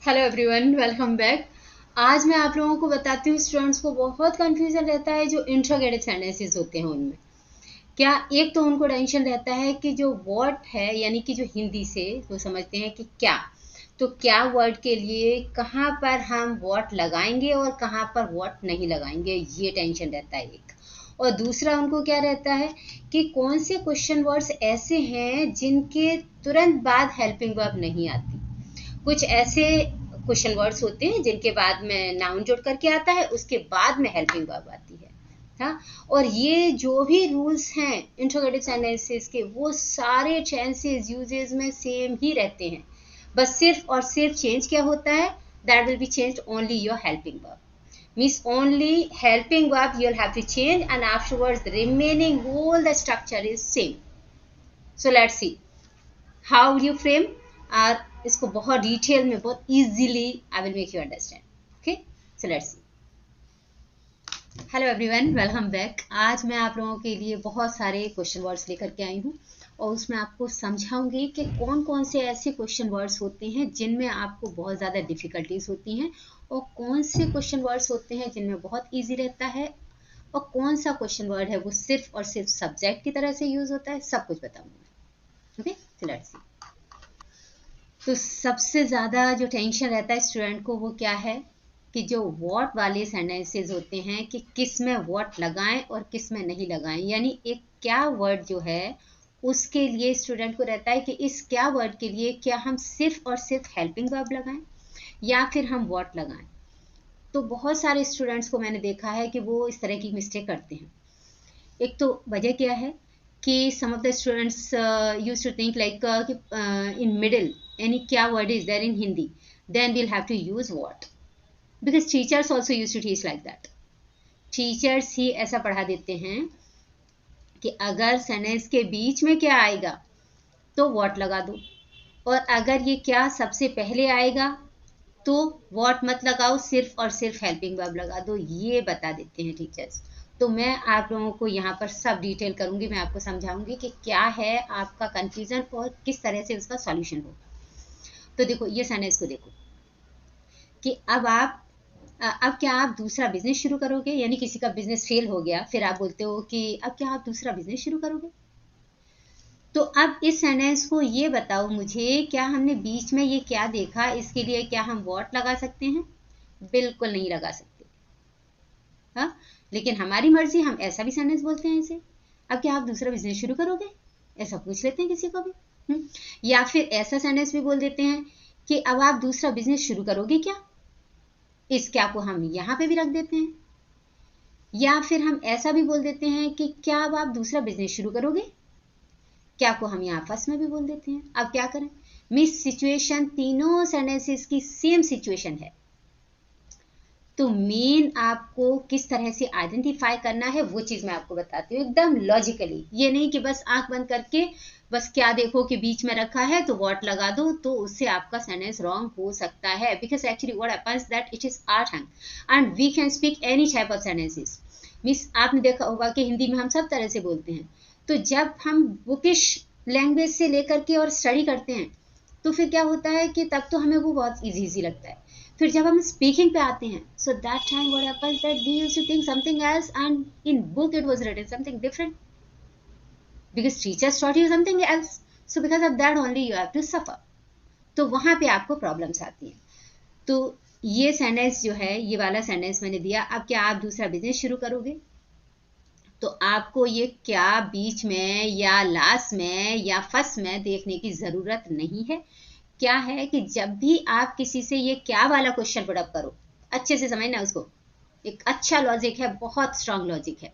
Hello everyone, welcome back. आज मैं आप लोगों को बताती हूँ, स्टूडेंट्स को बहुत कंफ्यूजन रहता है जो इंट्रोगेटिव सेंटेंसेस होते हैं उनमें। क्या एक तो उनको टेंशन रहता है कि जो वर्ड है, यानी कि जो हिंदी से वो समझते हैं कि क्या, तो क्या वर्ड के लिए कहाँ पर हम वॉट लगाएंगे और कहाँ पर वॉट नहीं लगाएंगे, ये टेंशन रहता है एक। और दूसरा उनको क्या रहता है कि कौन से क्वेश्चन वर्ड्स ऐसे हैं जिनके तुरंत बाद हेल्पिंग वर्ब नहीं आती। कुछ ऐसे क्वेश्चन वर्ड्स होते हैं जिनके बाद में नाउन जोड़ करके आता है, उसके बाद में हेल्पिंग वर्ब आती है। हाँ, और ये जो भी रूल्स हैं इंट्रोगेटिव सेंटेंसेस के, वो सारे टेंसेस यूजेस में सेम ही रहते हैं। बस सिर्फ और सिर्फ चेंज क्या होता है, that will be changed only your helping verb. means only helping verb you'll have to change, and afterwards the remaining whole the structure is same. So let's see how will you frame, और इसको बहुत detail में, बहुत easily I will make you understand. Okay, so let's see. Hello everyone, welcome back. आज मैं आप लोगों के लिए बहुत सारे क्वेश्चन वर्ड्स लेकर के आई हूँ और उसमें आपको समझाऊंगी कि कौन कौन से ऐसे क्वेश्चन वर्ड्स होते हैं जिनमें आपको बहुत ज़्यादा डिफिकल्टीज होती हैं, और कौन से क्वेश्चन वर्ड्स होते हैं जिनमें बहुत ईजी रहता है, और कौन सा क्वेश्चन वर्ड है वो सिर्फ और सिर्फ सब्जेक्ट की तरह से यूज होता है। सब कुछ बताऊंगी। Okay, so let's see. तो सबसे ज़्यादा जो टेंशन रहता है स्टूडेंट को वो क्या है कि जो वॉट वाले सेंटेंसेस होते हैं कि किस में वॉट लगाएं और किस में नहीं लगाएं, यानी एक क्या वर्ड जो है उसके लिए स्टूडेंट को रहता है कि इस क्या वर्ड के लिए क्या हम सिर्फ और सिर्फ हेल्पिंग वर्ब लगाएं या फिर हम वॉट लगाएं। तो बहुत सारे स्टूडेंट्स को मैंने देखा है कि वो इस तरह की मिस्टेक करते हैं। एक तो वजह क्या है कि some of the students used to think like in middle any kya word is there in Hindi, then we'll have to use what, because teachers also used to teach like that. Teachers ही ऐसा पढ़ा देते हैं कि अगर sentence के बीच में क्या आएगा तो what लगा दो, और अगर ये क्या सबसे पहले आएगा तो what मत लगाओ, सिर्फ और सिर्फ हेल्पिंग वर्ब लगा दो, ये बता देते हैं टीचर्स। तो मैं आप लोगों को यहाँ पर सब डिटेल करूंगी, मैं आपको समझाऊंगी कि क्या है आपका कंफ्यूजन और किस तरह से उसका सॉल्यूशन हो। तो देखो ये सेंटेंस को देखो कि अब क्या आप दूसरा बिजनेस शुरू करोगे, यानी किसी का बिजनेस फेल हो गया, फिर आप बोलते हो कि अब क्या आप दूसरा बिजनेस शुरू करोगे। तो अब इस सेंटेंस को ये बताओ मुझे, क्या हमने बीच में ये क्या देखा, इसके लिए क्या हम वॉट लगा सकते हैं? बिल्कुल नहीं लगा सकते। हाँ, लेकिन हमारी मर्जी, हम ऐसा भी सेंटेंस बोलते हैं इसे, अब क्या आप दूसरा बिजनेस शुरू करोगे, ऐसा पूछ लेते हैं किसी को भी। या फिर ऐसा सेंटेंस भी बोल देते हैं कि अब आप दूसरा बिजनेस शुरू करोगे क्या, इस क्या को हम यहाँ पे भी रख देते हैं। या फिर हम ऐसा भी बोल देते हैं कि क्या अब आप दूसरा बिजनेस शुरू करोगे, क्या को हम यहाँ फर्स्ट में भी बोल देते हैं। अब क्या करें, मिस सिचुएशन तीनों सेंटेंसेस की सेम सिचुएशन है, तो मेन आपको किस तरह से आइडेंटिफाई करना है वो चीज मैं आपको बताती हूँ एकदम लॉजिकली। ये नहीं कि बस आंख बंद करके बस क्या देखो कि बीच में रखा है तो वॉट लगा दो, तो उससे आपका सेंटेंस रॉन्ग हो सकता है। Because actually what happens that it is our tongue and we can speak any type of sentences. Miss आपने देखा होगा कि हिंदी में हम सब तरह से बोलते हैं, तो जब हम बुकिश लैंग्वेज से लेकर के और स्टडी करते हैं तो फिर क्या होता है कि तब तो हमें वो बहुत इजी लगता है, फिर जब हम स्पीकिंग पे आते हैं so that time what happens that we used to think something else and in book it was written something different, because teachers taught you something else, so because of that only you have to suffer. तो वहां पे आपको problems आती हैं। तो ये sentence जो है, ये वाला सेंटेंस मैंने दिया, अब क्या आप दूसरा बिजनेस शुरू करोगे, तो आपको ये क्या बीच में या लास्ट में या फर्स्ट में देखने की जरूरत नहीं है। क्या है कि जब भी आप किसी से ये क्या वाला क्वेश्चन पुट अप करो, अच्छे से समझना उसको, एक अच्छा लॉजिक है, बहुत स्ट्रांग लॉजिक है।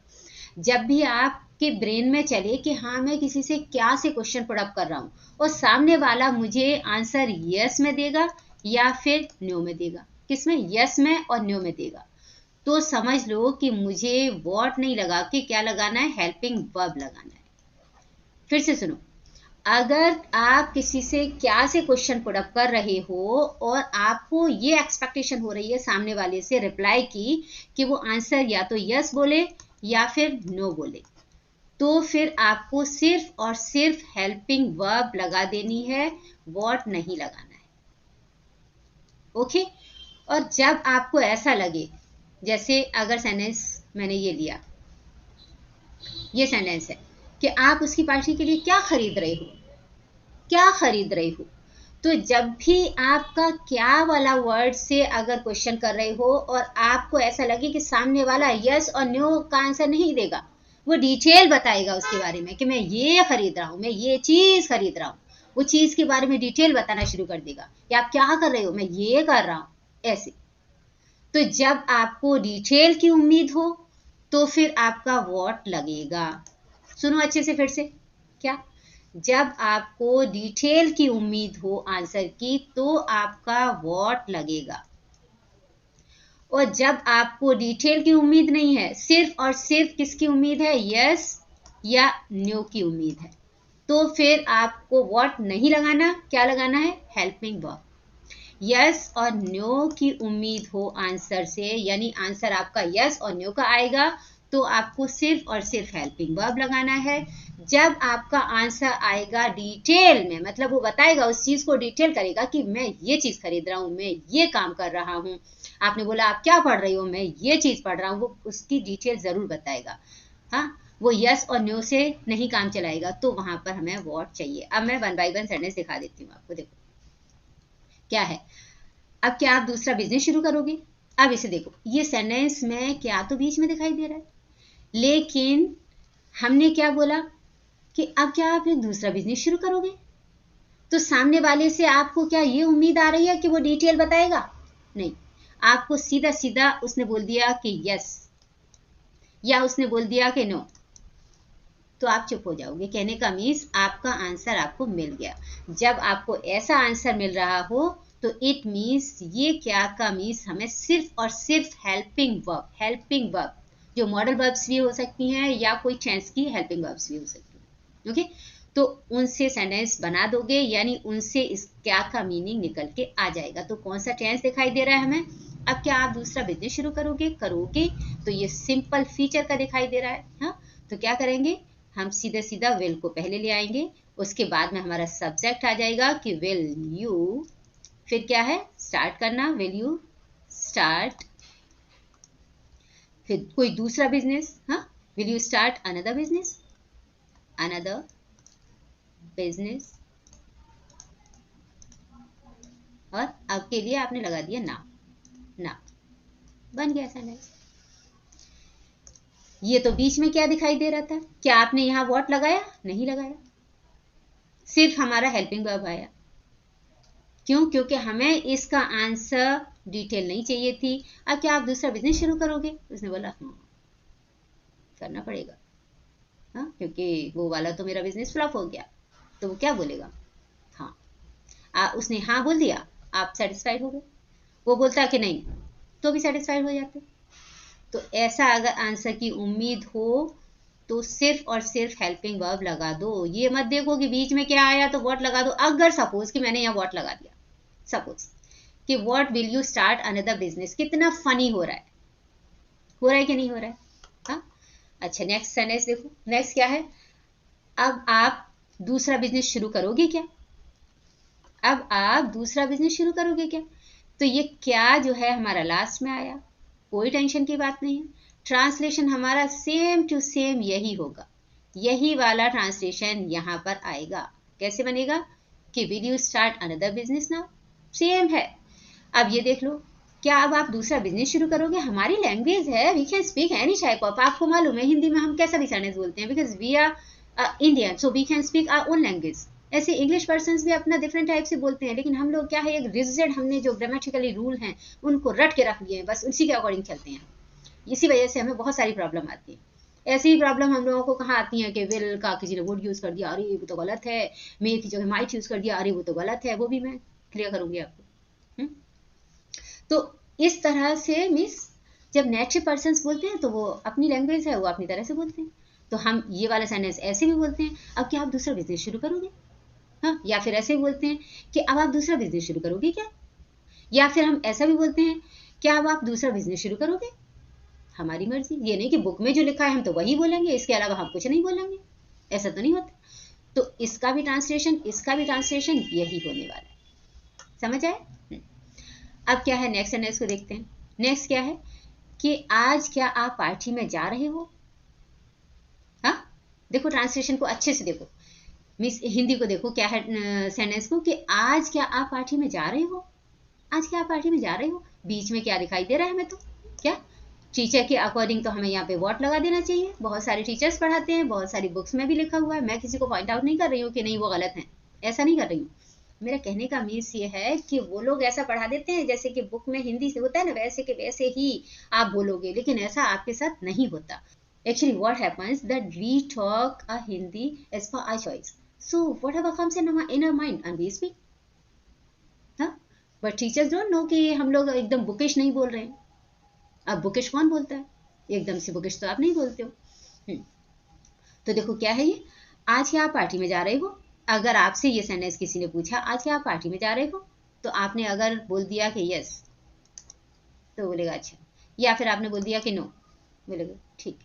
जब भी आपके ब्रेन में चले कि हाँ मैं किसी से क्या से क्वेश्चन पुट अप कर रहा हूँ और सामने वाला मुझे आंसर यस में देगा या फिर नो में देगा, किसमें, यस में और नो में देगा, तो समझ लो कि मुझे वॉट नहीं लगा के क्या लगाना है, हेल्पिंग वर्ब लगाना है। फिर से सुनो, अगर आप किसी से क्या से क्वेश्चन पुट अप कर रहे हो और आपको ये एक्सपेक्टेशन हो रही है सामने वाले से रिप्लाई की कि वो आंसर या तो यस बोले या फिर नो बोले, तो फिर आपको सिर्फ और सिर्फ हेल्पिंग वर्ब लगा देनी है, वॉट नहीं लगाना है। ओके। और जब आपको ऐसा लगे, जैसे अगर सेंटेंस मैंने ये लिया, ये सेंटेंस है कि आप उसकी पार्टी के लिए क्या खरीद रहे हो, क्या खरीद रहे हो, तो जब भी आपका क्या वाला वर्ड से अगर क्वेश्चन कर रहे हो और आपको ऐसा लगे कि सामने वाला यस और नो का आंसर नहीं देगा, वो डिटेल बताएगा उसके बारे में कि मैं ये खरीद रहा हूँ, मैं ये चीज खरीद रहा हूँ, वो चीज के बारे में डिटेल बताना शुरू कर देगा। या आप क्या कर रहे हो, मैं ये कर रहा हूँ, ऐसे। तो जब आपको डिटेल की उम्मीद हो तो फिर आपका व्हाट लगेगा। सुनो अच्छे से फिर से, क्या? जब आपको डिटेल की उम्मीद हो आंसर की तो आपका व्हाट लगेगा। और जब आपको डिटेल की उम्मीद नहीं है, सिर्फ और सिर्फ किसकी उम्मीद है, यस या नो की उम्मीद है, तो फिर आपको व्हाट नहीं लगाना, क्या लगाना है, हेल्पिंग वर्ब। यस और नो की उम्मीद हो आंसर से, यानी आंसर आपका यस और नो का आएगा, तो आपको सिर्फ और सिर्फ हेल्पिंग वर्ब लगाना है। जब आपका आंसर आएगा डिटेल में, मतलब वो बताएगा, उस चीज को डिटेल करेगा कि मैं ये चीज खरीद रहा हूँ, मैं ये काम कर रहा हूँ। आपने बोला आप क्या पढ़ रही हो, मैं ये चीज पढ़ रहा हूँ, वो उसकी डिटेल जरूर बताएगा। हाँ, वो यस और नो से नहीं काम चलाएगा, तो वहां पर हमें व्हाट चाहिए। अब मैं 1 बाय 1 सेंटेंस दिखा देती हूँ आपको। देखो क्या है। अब क्या आप दूसरा बिजनेस शुरू करोगे? अब इसे देखो, ये सेंटेंस में क्या तो बीच में दिखाई दे रहा है, लेकिन हमने क्या बोला कि अब क्या आप एक दूसरा बिजनेस शुरू करोगे, तो सामने वाले से आपको क्या ये उम्मीद आ रही है कि वो डिटेल बताएगा? नहीं, आपको सीधा सीधा उसने बोल दिया कि यस या उसने बोल दिया कि नो, तो आप चुप हो जाओगे। कहने का मीन्स आपका आंसर आपको मिल गया। जब आपको ऐसा आंसर मिल रहा हो तो इट मीन्स ये क्या का मीन्स हमें सिर्फ और सिर्फ हेल्पिंग वर्ब जो मॉडल वर्ब्स भी हो सकती हैं या कोई टेंस की हेल्पिंग वर्ब्स भी हो सकती हैं। ओके, तो उनसे सेंटेंस बना दोगे, यानी उनसे इस क्या का मीनिंग निकल के आ जाएगा। तो कौन सा टेंस दिखाई दे रहा है हमें? अब क्या आप दूसरा बिजनेस शुरू करोगे? तो ये सिंपल फीचर का दिखाई दे रहा है। हाँ, तो क्या करेंगे, हम सीधा सीधा विल को पहले ले आएंगे, उसके बाद में हमारा सब्जेक्ट आ जाएगा कि विल यू, फिर क्या है, स्टार्ट करना, विल यू स्टार्ट, फिर कोई दूसरा बिजनेस, हाँ, will you start another business, और अब के लिए आपने लगा दिया ना, बन गया सेंटेंस। ये तो बीच में क्या दिखाई दे रहा था, क्या आपने यहां व्हाट लगाया? नहीं लगाया, सिर्फ हमारा हेल्पिंग वर्ब आया। क्यों? क्योंकि हमें इसका आंसर डिटेल नहीं चाहिए थी। अब क्या आप दूसरा बिजनेस शुरू करोगे? उसने बोला हाँ, करना पड़ेगा, हाँ, क्योंकि वो वाला तो मेरा बिजनेस फ्लॉप हो गया। तो वो क्या बोलेगा? हाँ। उसने हाँ बोल दिया, आप सेटिस्फाइड हो गए। वो बोलता कि नहीं, तो भी सेटिस्फाइड हो जाते। तो ऐसा अगर आंसर की उम्मीद हो तो सिर्फ और सिर्फ हेल्पिंग वर्ब लगा दो। ये मत देखो कि बीच में क्या आया तो व्हाट लगा दो। अगर सपोज कि मैंने यहाँ व्हाट लगा दिया, सपोज कि what will you start another business, कितना फनी हो रहा है, हो रहा है कि नहीं हो रहा है? हाँ, अच्छा, नेक्स्ट सेंटेंस देखो। नेक्स्ट क्या है, अब आप दूसरा बिजनेस शुरू करोगे क्या? अब आप दूसरा बिजनेस शुरू करोगे क्या? तो ये क्या जो है हमारा लास्ट में आया, कोई टेंशन की बात नहीं है। ट्रांसलेशन हमारा सेम टू सेम यही होगा, यही वाला ट्रांसलेशन यहां पर आएगा। कैसे बनेगा कि will you start another business now, same है। अब ये देख लो, क्या अब आप दूसरा बिजनेस शुरू करोगे? हमारी लैंग्वेज है, we can speak any type of, आपको मालूम है हिंदी में हम कैसा भी सेंटेंस बोलते हैं, because we are Indian, so we can speak our own language. ऐसे इंग्लिश पर्सन भी अपना डिफरेंट टाइप से बोलते हैं, लेकिन हम लोग क्या है, एक रिजिड, हमने जो ग्रामेटिकली रूल हैं उनको रट के रख लिए हैं, बस उसी के अकॉर्डिंग चलते हैं। इसी वजह से हमें बहुत सारी प्रॉब्लम आती है। ऐसी ही प्रॉब्लम हम लोगों को कहाँ आती है कि विल का किसी ने वुड यूज कर दिया, अरे वो तो गलत है, मे की जगह माइट यूज कर दिया, अरे वो तो गलत है, वो भी मैं क्लियर करूंगी आपको। तो इस तरह से मिस, जब नेटिव पर्सन बोलते हैं तो वो अपनी लैंग्वेज है, वो अपनी तरह से बोलते हैं। तो हम ये वाला सेंटेंस ऐसे भी बोलते हैं, अब क्या आप दूसरा बिजनेस शुरू करोगे? हाँ, या फिर ऐसे भी बोलते हैं कि अब आप दूसरा बिजनेस शुरू करोगे क्या? या फिर हम ऐसा भी बोलते हैं कि अब आप दूसरा बिजनेस शुरू करोगे, हमारी मर्जी, ये नहीं कि बुक में जो लिखा है हम तो वही बोलेंगे, इसके अलावा हम कुछ नहीं बोलेंगे, ऐसा तो नहीं होता। तो इसका भी ट्रांसलेशन, इसका भी ट्रांसलेशन यही होने वाला है। समझ आए? अब क्या है, नेक्स्ट सेंटेंस को देखते हैं। नेक्स्ट क्या है कि आज क्या आप पार्टी में जा रहे हो। हाँ, देखो ट्रांसलेशन को अच्छे से देखो, मिस हिंदी को देखो क्या है सेंटेंस को, कि आज क्या आप पार्टी में जा रहे हो। आज क्या आप पार्टी में जा रहे हो, बीच में क्या दिखाई दे रहा है हमें, तो क्या टीचर के अकॉर्डिंग तो हमें यहाँ पे व्हाट लगा देना चाहिए। बहुत सारे टीचर्स पढ़ाते हैं, बहुत सारी बुक्स में भी लिखा हुआ है। मैं किसी को पॉइंट आउट नहीं कर रही हूँ कि नहीं वो गलत है, ऐसा नहीं कर रही हूँ। मेरा कहने का मीन्स ये है कि वो लोग ऐसा पढ़ा देते हैं जैसे कि बुक में हिंदी से होता है ना, वैसे के वैसे ही आप बोलोगे, लेकिन ऐसा आपके साथ नहीं होता। Actually, what happens that we talk a Hindi as per our choice. So whatever comes in our mind and we speak. हाँ, but teachers don't know कि हम लोग एकदम बुकिश नहीं बोल रहे हैं। अब बुकिश कौन बोलता है, एकदम से बुकिश तो आप नहीं बोलते हो। तो देखो क्या है ये, आज क्या आप पार्टी में जा रहे हो। अगर आपसे ये सेंटेंस किसी ने पूछा आज क्या आप पार्टी में जा रहे हो, तो आपने अगर बोल दिया कि यस तो बोलेगा अच्छा, या फिर आपने बोल दिया कि नो, बोलेगा ठीक।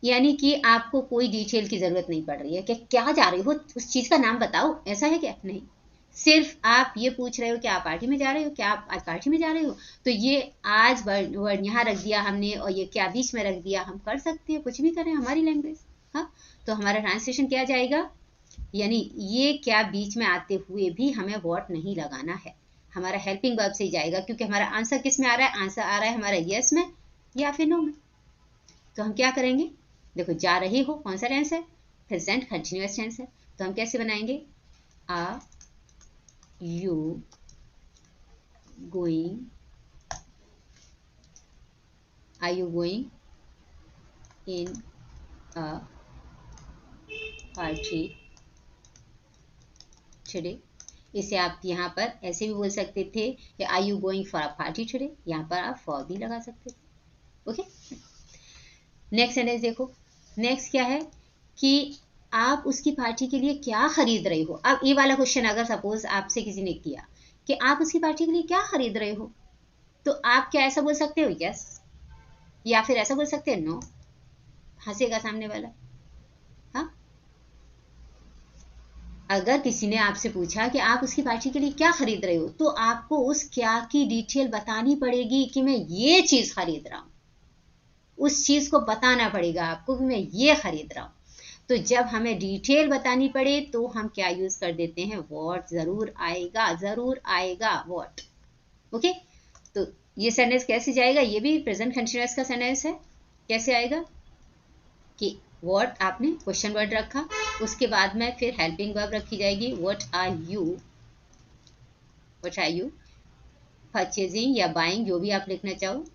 यानी कि आपको कोई डिटेल की जरूरत नहीं पड़ रही है कि क्या जा रहे हो, उस चीज का नाम बताओ, ऐसा है क्या, नहीं। सिर्फ आप ये पूछ रहे हो कि आप पार्टी में जा रहे हो, क्या आप आज पार्टी में जा रहे हो। तो ये आज वर्ड यहाँ रख दिया हमने और ये क्या बीच में रख दिया, हम कर सकते हैं, कुछ भी करें, हमारी लैंग्वेज। हाँ, तो हमारा ट्रांसलेशन क्या जाएगा, यानी ये क्या बीच में आते हुए भी हमें व्हाट नहीं लगाना है, हमारा हेल्पिंग वर्ब से ही जाएगा, क्योंकि हमारा आंसर किस में आ रहा है, आंसर आ रहा है हमारा यस में या फिर नो में। तो हम क्या करेंगे, देखो जा रहे हो कौन सा टेंस है, प्रेजेंट कंटिन्यूअस टेंस है, तो हम कैसे बनाएंगे, are you going, are you going in a party today. इसे आप यहाँ पर ऐसे भी बोल सकते थे कि are you going for a party today, यहाँ पर आप फॉर भी लगा सकते थे। ओके, नेक्स्ट सेंटेंस देखो। नेक्स्ट क्या है कि आप उसकी पार्टी के लिए क्या खरीद रहे हो। अब ये वाला क्वेश्चन अगर सपोज आपसे किसी ने किया कि आप उसकी पार्टी के लिए क्या खरीद रहे हो, तो आप क्या ऐसा बोल सकते हो यस, या फिर ऐसा बोल सकते हो नो, हंसेगा सामने वाला। हाँ, अगर किसी ने आपसे पूछा कि आप उसकी पार्टी के लिए क्या खरीद रहे हो, तो आपको उस क्या की डिटेल बतानी पड़ेगी कि मैं ये चीज खरीद रहा हूं, उस चीज को बताना पड़ेगा आपको कि मैं ये खरीद रहा हूं। तो जब हमें डिटेल बतानी पड़े तो हम क्या यूज कर देते हैं, व्हाट, जरूर आएगा, जरूर आएगा व्हाट। ओके, तो ये सेंटेंस कैसे जाएगा, ये भी प्रेजेंट कंटीन्यूअस का सेंटेंस है। कैसे आएगा कि व्हाट आपने क्वेश्चन वर्ड रखा, उसके बाद में फिर हेल्पिंग वर्ब रखी जाएगी, व्हाट आर यू परचेजिंग या बाइंग, जो भी आप लिखना चाहो,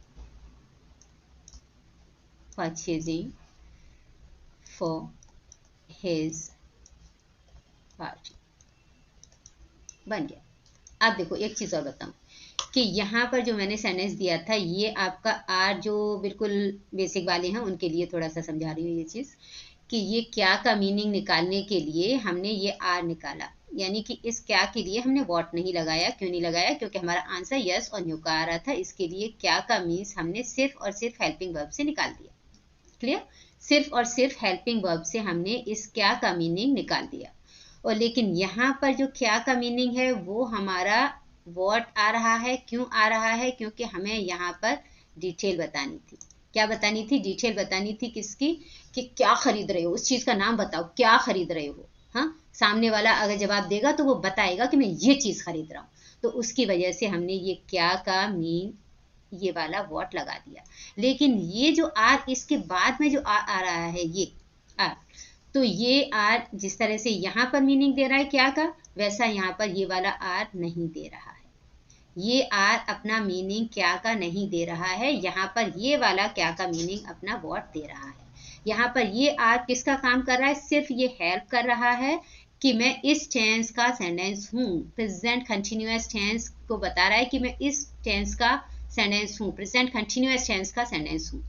परचेजिंग फॉर हिज पार्टी, बन गया। अब देखो एक चीज और बताऊं कि यहाँ पर जो मैंने सेंटेंस दिया था, ये आपका आर जो बिल्कुल बेसिक वाले हैं उनके लिए थोड़ा सा समझा रही हूँ ये चीज, कि ये क्या का मीनिंग निकालने के लिए हमने ये आर निकाला, यानी कि इस क्या के लिए हमने व्हाट नहीं लगाया। क्यों नहीं लगाया, क्योंकि हमारा आंसर यस और न्यू का आ रहा था, इसके लिए क्या का मीन्स हमने सिर्फ और सिर्फ हेल्पिंग वर्ब से निकाल दिया। क्लियर, सिर्फ और सिर्फ हेल्पिंग वर्ब से हमने इस क्या का मीनिंग निकाल दिया। और लेकिन यहाँ पर जो क्या का मीनिंग है वो हमारा व्हाट आ रहा है। क्यों आ रहा है, क्योंकि हमें यहाँ पर डिटेल बतानी थी। क्या बतानी थी, डिटेल बतानी थी किसकी, कि क्या खरीद रहे हो, उस चीज का नाम बताओ, क्या खरीद रहे हो। हाँ, सामने वाला अगर जवाब देगा तो वो बताएगा कि मैं ये चीज खरीद रहा हूँ, तो उसकी वजह से हमने ये क्या का मीन ये वाला व्हाट लगा दिया। लेकिन ये जो आर इसके बाद में जो आ रहा है ये आर, तो ये आर जिस तरह से यहाँ पर मीनिंग दे रहा है क्या का, वैसा यहाँ पर ये वाला आर नहीं दे रहा है। ये आर अपना मीनिंग क्या का नहीं दे रहा है, यहाँ पर ये वाला क्या का मीनिंग अपना व्हाट दे रहा है। यहाँ पर ये आर किसका काम कर रहा है, सिर्फ ये हेल्प कर रहा है कि मैं इस टेंस का सेंटेंस हूँ। प्रेजेंट कंटिन्यूअस टेंस को बता रहा है कि मैं इस टेंस का सेंटेंस हूँ, प्रेजेंट कंटिन्यूअस टेंस का सेंटेंस हूँ।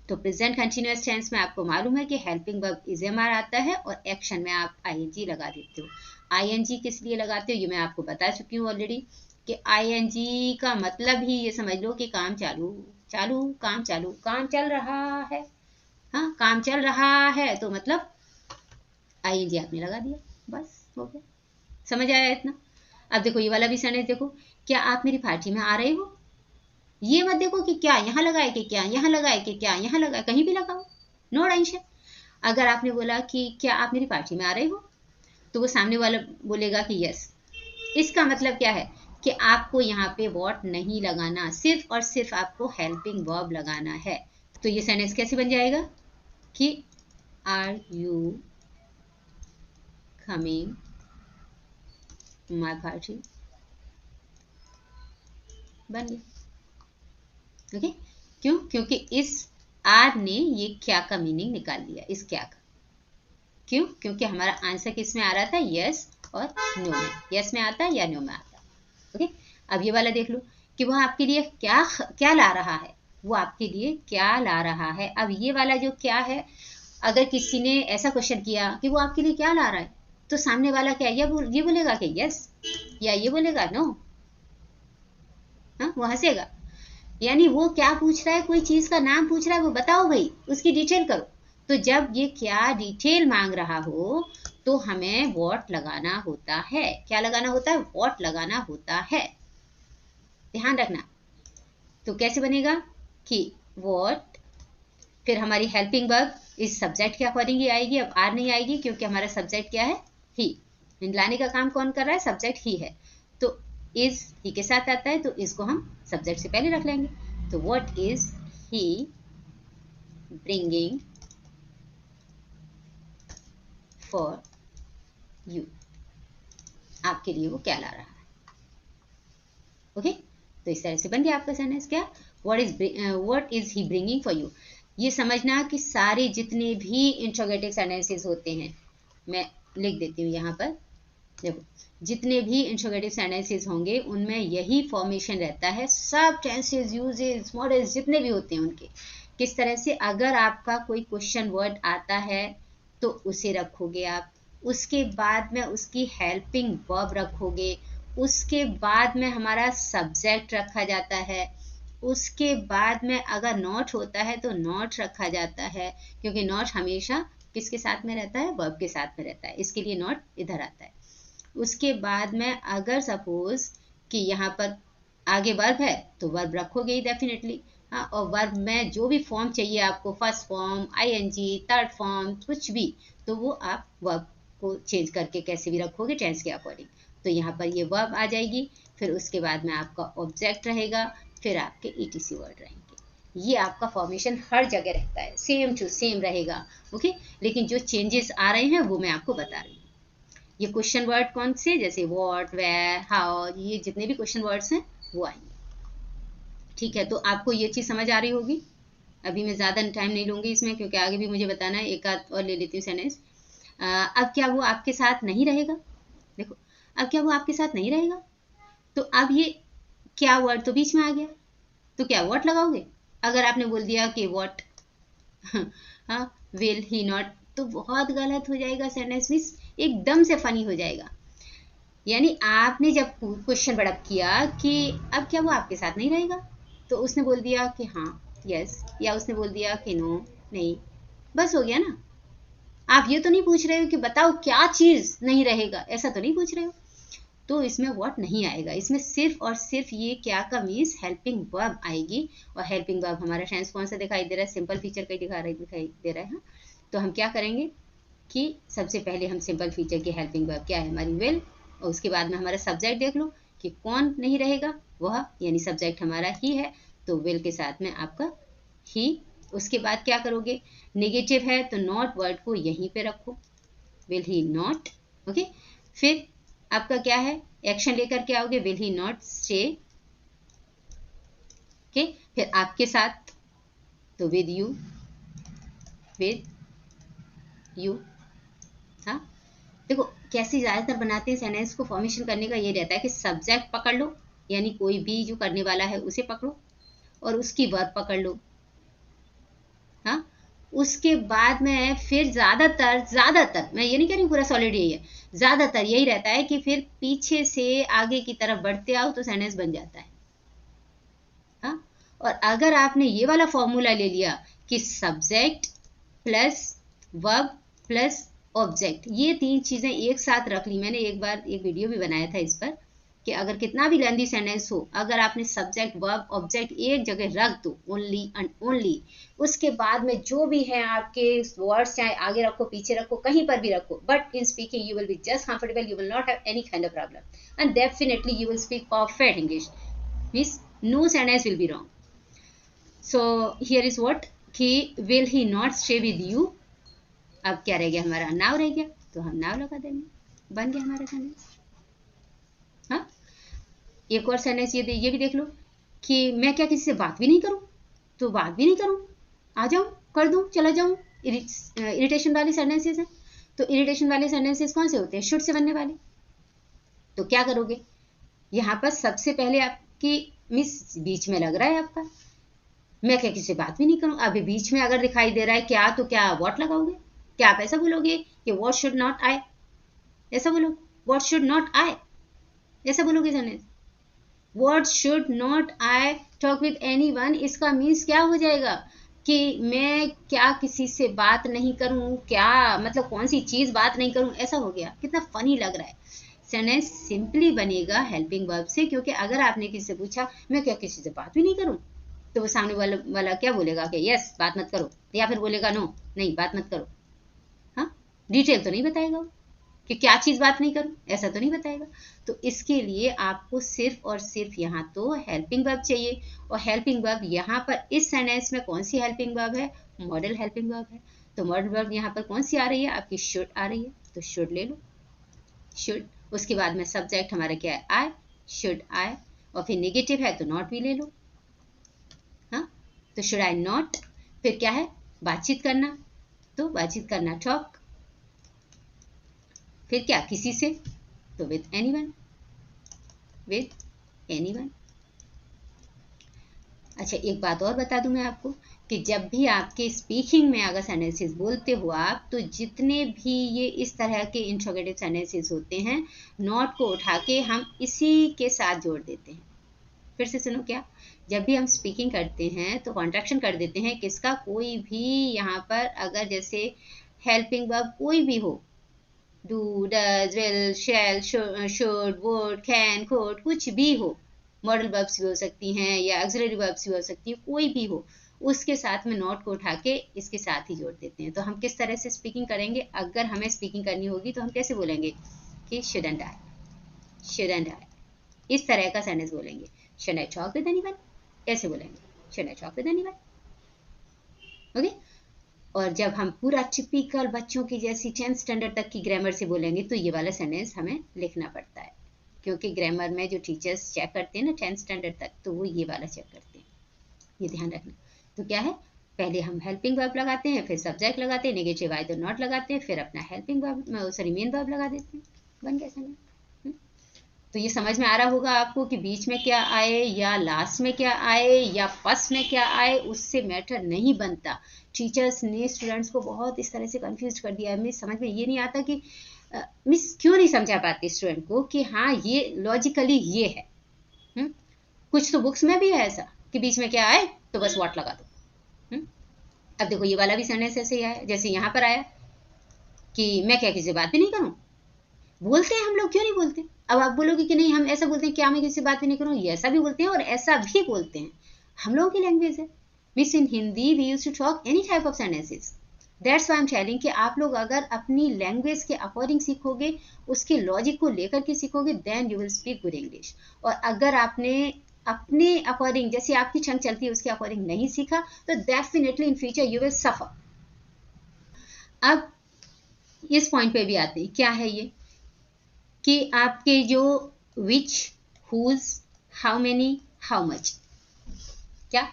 तो प्रेजेंट कंटिन्यूअस टेंस में आपको मालूम है कि हेल्पिंग वर्ब इजएमआर आता है और एक्शन में आप आईएनजी लगा देते हो। आईएनजी किस लिए लगाते हो ये मैं आपको बता चुकी हूँ ऑलरेडी, कि आईएनजी का मतलब ही ये समझ लो कि काम चालू चालू, काम चालू, काम चल रहा है। हाँ, काम चल रहा है तो मतलब आईएनजी आपने लगा दिया, बस हो गया। समझ आया इतना। अब देखो ये वाला भी सेंटेंस देखो क्या आप मेरी पार्टी में आ रहे हो। ये मत देखो कि क्या यहाँ लगाए कि क्या यहाँ लगाए कि क्या यहाँ लगाए, कहीं भी लगाओ, नो टेंशन। अगर आपने बोला कि क्या आप मेरी पार्टी में आ रहे हो, तो वो सामने वाला बोलेगा कि यस। इसका मतलब क्या है कि आपको यहाँ पे व्हाट नहीं लगाना, सिर्फ और सिर्फ आपको हेल्पिंग वर्ब लगाना है। तो ये सेंटेंस कैसे बन जाएगा कि are you coming my party, बन गया। ओके, क्यों? क्योंकि इस आर ने ये क्या का मीनिंग निकाल लिया, इस क्या का। क्यों? क्योंकि हमारा आंसर किस में आ रहा था, यस और नो में। यस में आता है या नो में आता है। ओके, अब ये वाला देख लो कि वह आपके लिए क्या क्या ला रहा है, वो आपके लिए क्या ला रहा है। अब ये वाला जो क्या है, अगर किसी ने ऐसा क्वेश्चन किया कि वो आपके लिए क्या ला रहा है, तो सामने वाला क्या ये बोलेगा कि यस, या ये बोलेगा नो। हाँ, वो हंसेगा। यानी वो क्या पूछ रहा है, कोई चीज का नाम पूछ रहा है, वो बताओ भाई, उसकी डिटेल करो। तो जब ये क्या डिटेल मांग रहा हो, तो हमें व्हाट लगाना होता है। क्या लगाना होता है? व्हाट लगाना होता है, ध्यान रखना। तो कैसे बनेगा कि व्हाट, फिर हमारी हेल्पिंग वर्ब इस सब्जेक्ट के अकॉर्डिंग ही आएगी। अब आर नहीं आएगी क्योंकि हमारा सब्जेक्ट क्या है, ही। लाने का काम कौन कर रहा है, सब्जेक्ट ही है। तो इज ही के साथ आता है, तो इसको हम सब्जेक्ट से पहले रख लेंगे। तो what is he bringing for you, आपके लिए वो क्या ला रहा है। ओके, तो इस तरह से बन गया आपका सेंटेंस क्या, what is he bringing for you. ये समझना कि सारे जितने भी इंट्रोगेटिव सेंटेंसेस होते हैं, मैं लिख देती हूँ यहाँ पर, देखो जितने भी इंट्रोगेटिव सेंटेंसेस होंगे उनमें यही फॉर्मेशन रहता है। सब टेंसेस, यूजेस, मॉडल्स जितने भी होते हैं उनके किस तरह से, अगर आपका कोई क्वेश्चन वर्ड आता है तो उसे रखोगे आप, उसके बाद में उसकी हेल्पिंग वर्ब रखोगे, उसके बाद में हमारा सब्जेक्ट रखा जाता है, उसके बाद में अगर नॉट होता है तो नॉट रखा जाता है, क्योंकि नॉट हमेशा किसके साथ में रहता है, वर्ब के साथ में रहता है, इसके लिए नॉट इधर आता है। उसके बाद में अगर सपोज कि यहाँ पर आगे वर्ब है तो वर्ब रखोगे ही डेफिनेटली। हाँ, और वर्ब में जो भी फॉर्म चाहिए आपको, first form, I N G, third form, कुछ भी, तो वो आप वर्ब को चेंज करके कैसे भी रखोगे टेंस के अकॉर्डिंग। तो यहाँ पर ये वर्ब आ जाएगी, फिर उसके बाद में आपका ऑब्जेक्ट रहेगा, फिर आपके ईटीसी वर्ड रहेंगे। ये आपका फॉर्मेशन हर जगह रहता है, सेम टू सेम रहेगा। ओके, लेकिन जो चेंजेस आ रहे हैं वो मैं आपको बता रही हूँ। ये क्वेश्चन वर्ड कौन से, जैसे व्हाट, वेयर, हाउ, ये जितने भी क्वेश्चन वर्ड्स हैं वो आएंगे। ठीक है, तो आपको ये चीज़ समझ आ रही होगी। अभी मैं ज़्यादा टाइम नहीं लूँगी इसमें, क्योंकि आगे भी मुझे बताना है। एक आध और ले लेती हूँ सेंटेंस। अब क्या वो आपके साथ नहीं रहेगा, देखो अब क्या वो आपके साथ नहीं रहेगा, तो अब ये क्या वर्ड तो बीच में आ गया, तो क्या व्हाट लगाओगे। अगर आपने बोल दिया कि व्हाट हाँ विल ही नॉट, तो बहुत गलत हो जाएगा सेंटेंस, मिस एकदम से फनी हो जाएगा। यानी आपने जब क्वेश्चन बड़ा किया कि अब क्या वो आपके साथ नहीं रहेगा, तो उसने बोल दिया कि हाँ यस, या उसने बोल दिया कि नो नहीं, बस हो गया ना। आप ये तो नहीं पूछ रहे हो कि बताओ क्या चीज नहीं रहेगा, ऐसा तो नहीं पूछ रहे हो। तो इसमें व्हाट नहीं आएगा, इसमें सिर्फ और सिर्फ ये क्या का मीन्स हेल्पिंग वर्ब आएगी। और हेल्पिंग वर्ब हमारा टेंस कौन सा दिखाई दे रहा है, सिंपल फीचर का दिखाई दे रहा है। हाँ? तो हम क्या करेंगे कि सबसे पहले हम सिंपल फीचर की हेल्पिंग वर्ब क्या है, हमारी विल, और उसके बाद में हमारा सब्जेक्ट देख लो कि कौन नहीं रहेगा, वह, यानी सब्जेक्ट हमारा ही है, तो विल के साथ में आपका ही। उसके बाद क्या करोगे, नेगेटिव है तो नॉट वर्ड को यहीं पे रखो, विल ही नॉट। ओके, फिर आपका क्या है, एक्शन लेकर के आओगे, will he not stay. Okay, फिर आपके साथ तो विद यू, विद यू। हाँ, देखो कैसे ज़्यादातर बनाते हैं सेंटेंस को, फॉर्मेशन करने का ये रहता है कि सब्जेक्ट पकड़ लो, यानी कोई भी जो करने वाला है उसे पकड़ो, और उसकी वर्ब पकड़ लो। हाँ, उसके बाद में फिर ज़्यादातर मैं ये नहीं कह रही पूरा सॉलिड यही है, ज़्यादातर यही रहता है कि फिर पीछे से आगे की तरफ बढ़ते आओ तो सेंटेंस बन जाता है। हाँ, और अगर आपने ये वाला फॉर्मूला ले लिया कि subject plus verb plus object, ये तीन चीज़ें एक साथ रख ली, मैंने एक बार एक वीडियो भी बनाया था इस पर कि अगर कितना भी लेंदी सेंटेंस हो, अगर आपने सब्जेक्ट वर्ब ऑब्जेक्ट एक जगह रख दो, ओनली एंड ओनली, उसके बाद में जो भी है आपके वर्ड्स, चाहे आगे रखो पीछे रखो कहीं पर भी रखो, but in speaking you will be just comfortable, you will not have any kind of problem and definitely you will speak perfect English, means no sentence will be wrong. So here is what कि will he not stay with you. अब क्या रह गया हमारा, now रह गया, तो हम नाउ लगा देंगे, बन गया हमारा सेंटेंस. हाँ, एक और सेंटेंस ये भी देख लो कि मैं क्या किसी से बात भी नहीं करूं, तो बात भी नहीं करूं, आ जाऊं, कर दूं, चला जाऊं, इरिटेशन वाले सेंटेंसेस हैं. तो इरिटेशन वाले सेंटेंसेस कौन से होते हैं, शुड से बनने वाले. तो क्या करोगे, यहाँ पर सबसे पहले आपकी मिस बीच में लग रहा है आपका, मैं क्या किसी से बात भी नहीं करूं, अभी बीच में अगर दिखाई दे रहा है क्या, तो क्या व्हाट लगाओगे, क्या आप ऐसा बोलोगे कि व्हाट शुड नॉट आई, ऐसा बोलोगे, व्हाट शुड नॉट आई, ऐसा बोलोगे sentence. What should not I talk with anyone, इसका मीन्स क्या हो जाएगा कि मैं क्या किसी से बात नहीं करूं, क्या मतलब कौन सी चीज बात नहीं करूं, ऐसा हो गया. कितना फनी लग रहा है. सेंटेंस सिंपली बनेगा हेल्पिंग वर्ब से, क्योंकि अगर आपने किसी से पूछा मैं क्या किसी से बात भी नहीं करूं, तो वो सामने वाला क्या बोलेगा कि यस बात मत करो, या फिर बोलेगा नो नहीं बात मत करो. हाँ, डिटेल तो नहीं बताएगा कि क्या चीज बात नहीं करूं, ऐसा तो नहीं बताएगा. तो इसके लिए आपको सिर्फ और सिर्फ यहाँ तो हेल्पिंग वर्ब चाहिए, और हेल्पिंग वर्ब यहाँ पर इस सेंटेंस में कौन सी हेल्पिंग वर्ब है, मॉडल हेल्पिंग वर्ब है. तो मॉडल वर्ब यहाँ पर कौन सी आ रही है, आपकी शुड आ रही है, तो शुड ले लो, शुड. उसके बाद में सब्जेक्ट हमारा क्या है, आई, शुड आई, और फिर नेगेटिव है तो नॉट भी ले लो. हाँ, तो शुड आई नॉट, फिर क्या है, बातचीत करना, तो बातचीत करना टॉक, फिर क्या किसी से, तो विद एनीवन, विद एनीवन. अच्छा, एक बात और बता दूं मैं आपको कि जब भी आपके स्पीकिंग में अगर सेंटेंसेस बोलते हो आप, तो जितने भी ये इस तरह के इंट्रोगेटिव सेंटेंसेस होते हैं, नॉट को उठा के हम इसी के साथ जोड़ देते हैं. फिर से सुनो, क्या, जब भी हम स्पीकिंग करते हैं तो कॉन्ट्रैक्शन कर देते हैं किसका, कोई भी यहाँ पर अगर जैसे हेल्पिंग वर्ब कोई भी हो, do, does, will, shall, should, would, can, could, कुछ भी हो, मॉडल वर्ब्स भी हो सकती हैं या ऑक्सिलरी वर्ब्स भी हो सकती है, कोई भी हो, उसके साथ में नॉट को उठा के इसके साथ ही जोड़ देते हैं. तो हम किस तरह से स्पीकिंग करेंगे, अगर हमें स्पीकिंग करनी होगी तो हम कैसे बोलेंगे कि शुडंट आई, शुडंट आई, इस तरह का सेंटेंस बोलेंगे. Should I talk with anyone, ऐसे बोलेंगे, should I talk with anyone. Okay. और जब हम पूरा टिपिकल बच्चों की जैसी 10th स्टैंडर्ड तक की ग्रामर से बोलेंगे तो ये वाला सेंटेंस हमें लिखना पड़ता है, क्योंकि ग्रामर में जो टीचर्स चेक करते हैं ना 10th स्टैंडर्ड तक, तो वो ये वाला चेक करते हैं, ये ध्यान रखना. तो क्या है, पहले हम हेल्पिंग वर्ब लगाते हैं, फिर सब्जेक्ट लगाते हैं, नेगेटिव आए तो नॉट लगाते हैं, फिर अपना helping verb sorry main verb लगा देते हैं, बन गया सेंटेंस. तो ये समझ में आ रहा होगा आपको कि बीच में क्या आए या लास्ट में क्या आए या फर्स्ट में क्या आए, उससे मैटर नहीं बनता. टीचर्स ने स्टूडेंट्स को बहुत इस तरह से कंफ्यूज कर दिया है. हमें समझ में ये नहीं आता कि मिस क्यों नहीं समझा पाती स्टूडेंट को कि हाँ ये लॉजिकली ये है. कुछ तो बुक्स में भी है ऐसा कि बीच में क्या आए तो बस व्हाट लगा दो. अब देखो ये वाला भी सेंटेंस ऐसे ही आया, जैसे यहाँ पर आया कि मैं क्या किसी से बात भी नहीं करूं. बोलते हैं हम लोग, क्यों नहीं बोलते. अब आप बोलोगे कि नहीं हम ऐसा बोलते हैं, क्या मैं किसी से बात भी नहीं करूं, ये ऐसा भी बोलते हैं और ऐसा भी बोलते हैं. हम लोगों की लैंग्वेज है. Means in Hindi we used to talk any type of sentences. That's why I am telling कि आप लोग अगर अपनी लैंग्वेज के अकॉर्डिंग सीखोगे, उसके लॉजिक को लेकर के सीखोगे, then you will speak good English. और अगर आपने अपने अकॉर्डिंग, जैसे आपकी टंग चलती है उसके अकॉर्डिंग नहीं सीखा, तो definitely in future you will suffer. अब इस पॉइंट पे भी आते हैं, क्या है ये कि आपके जो which, whose, how many, how much, क्या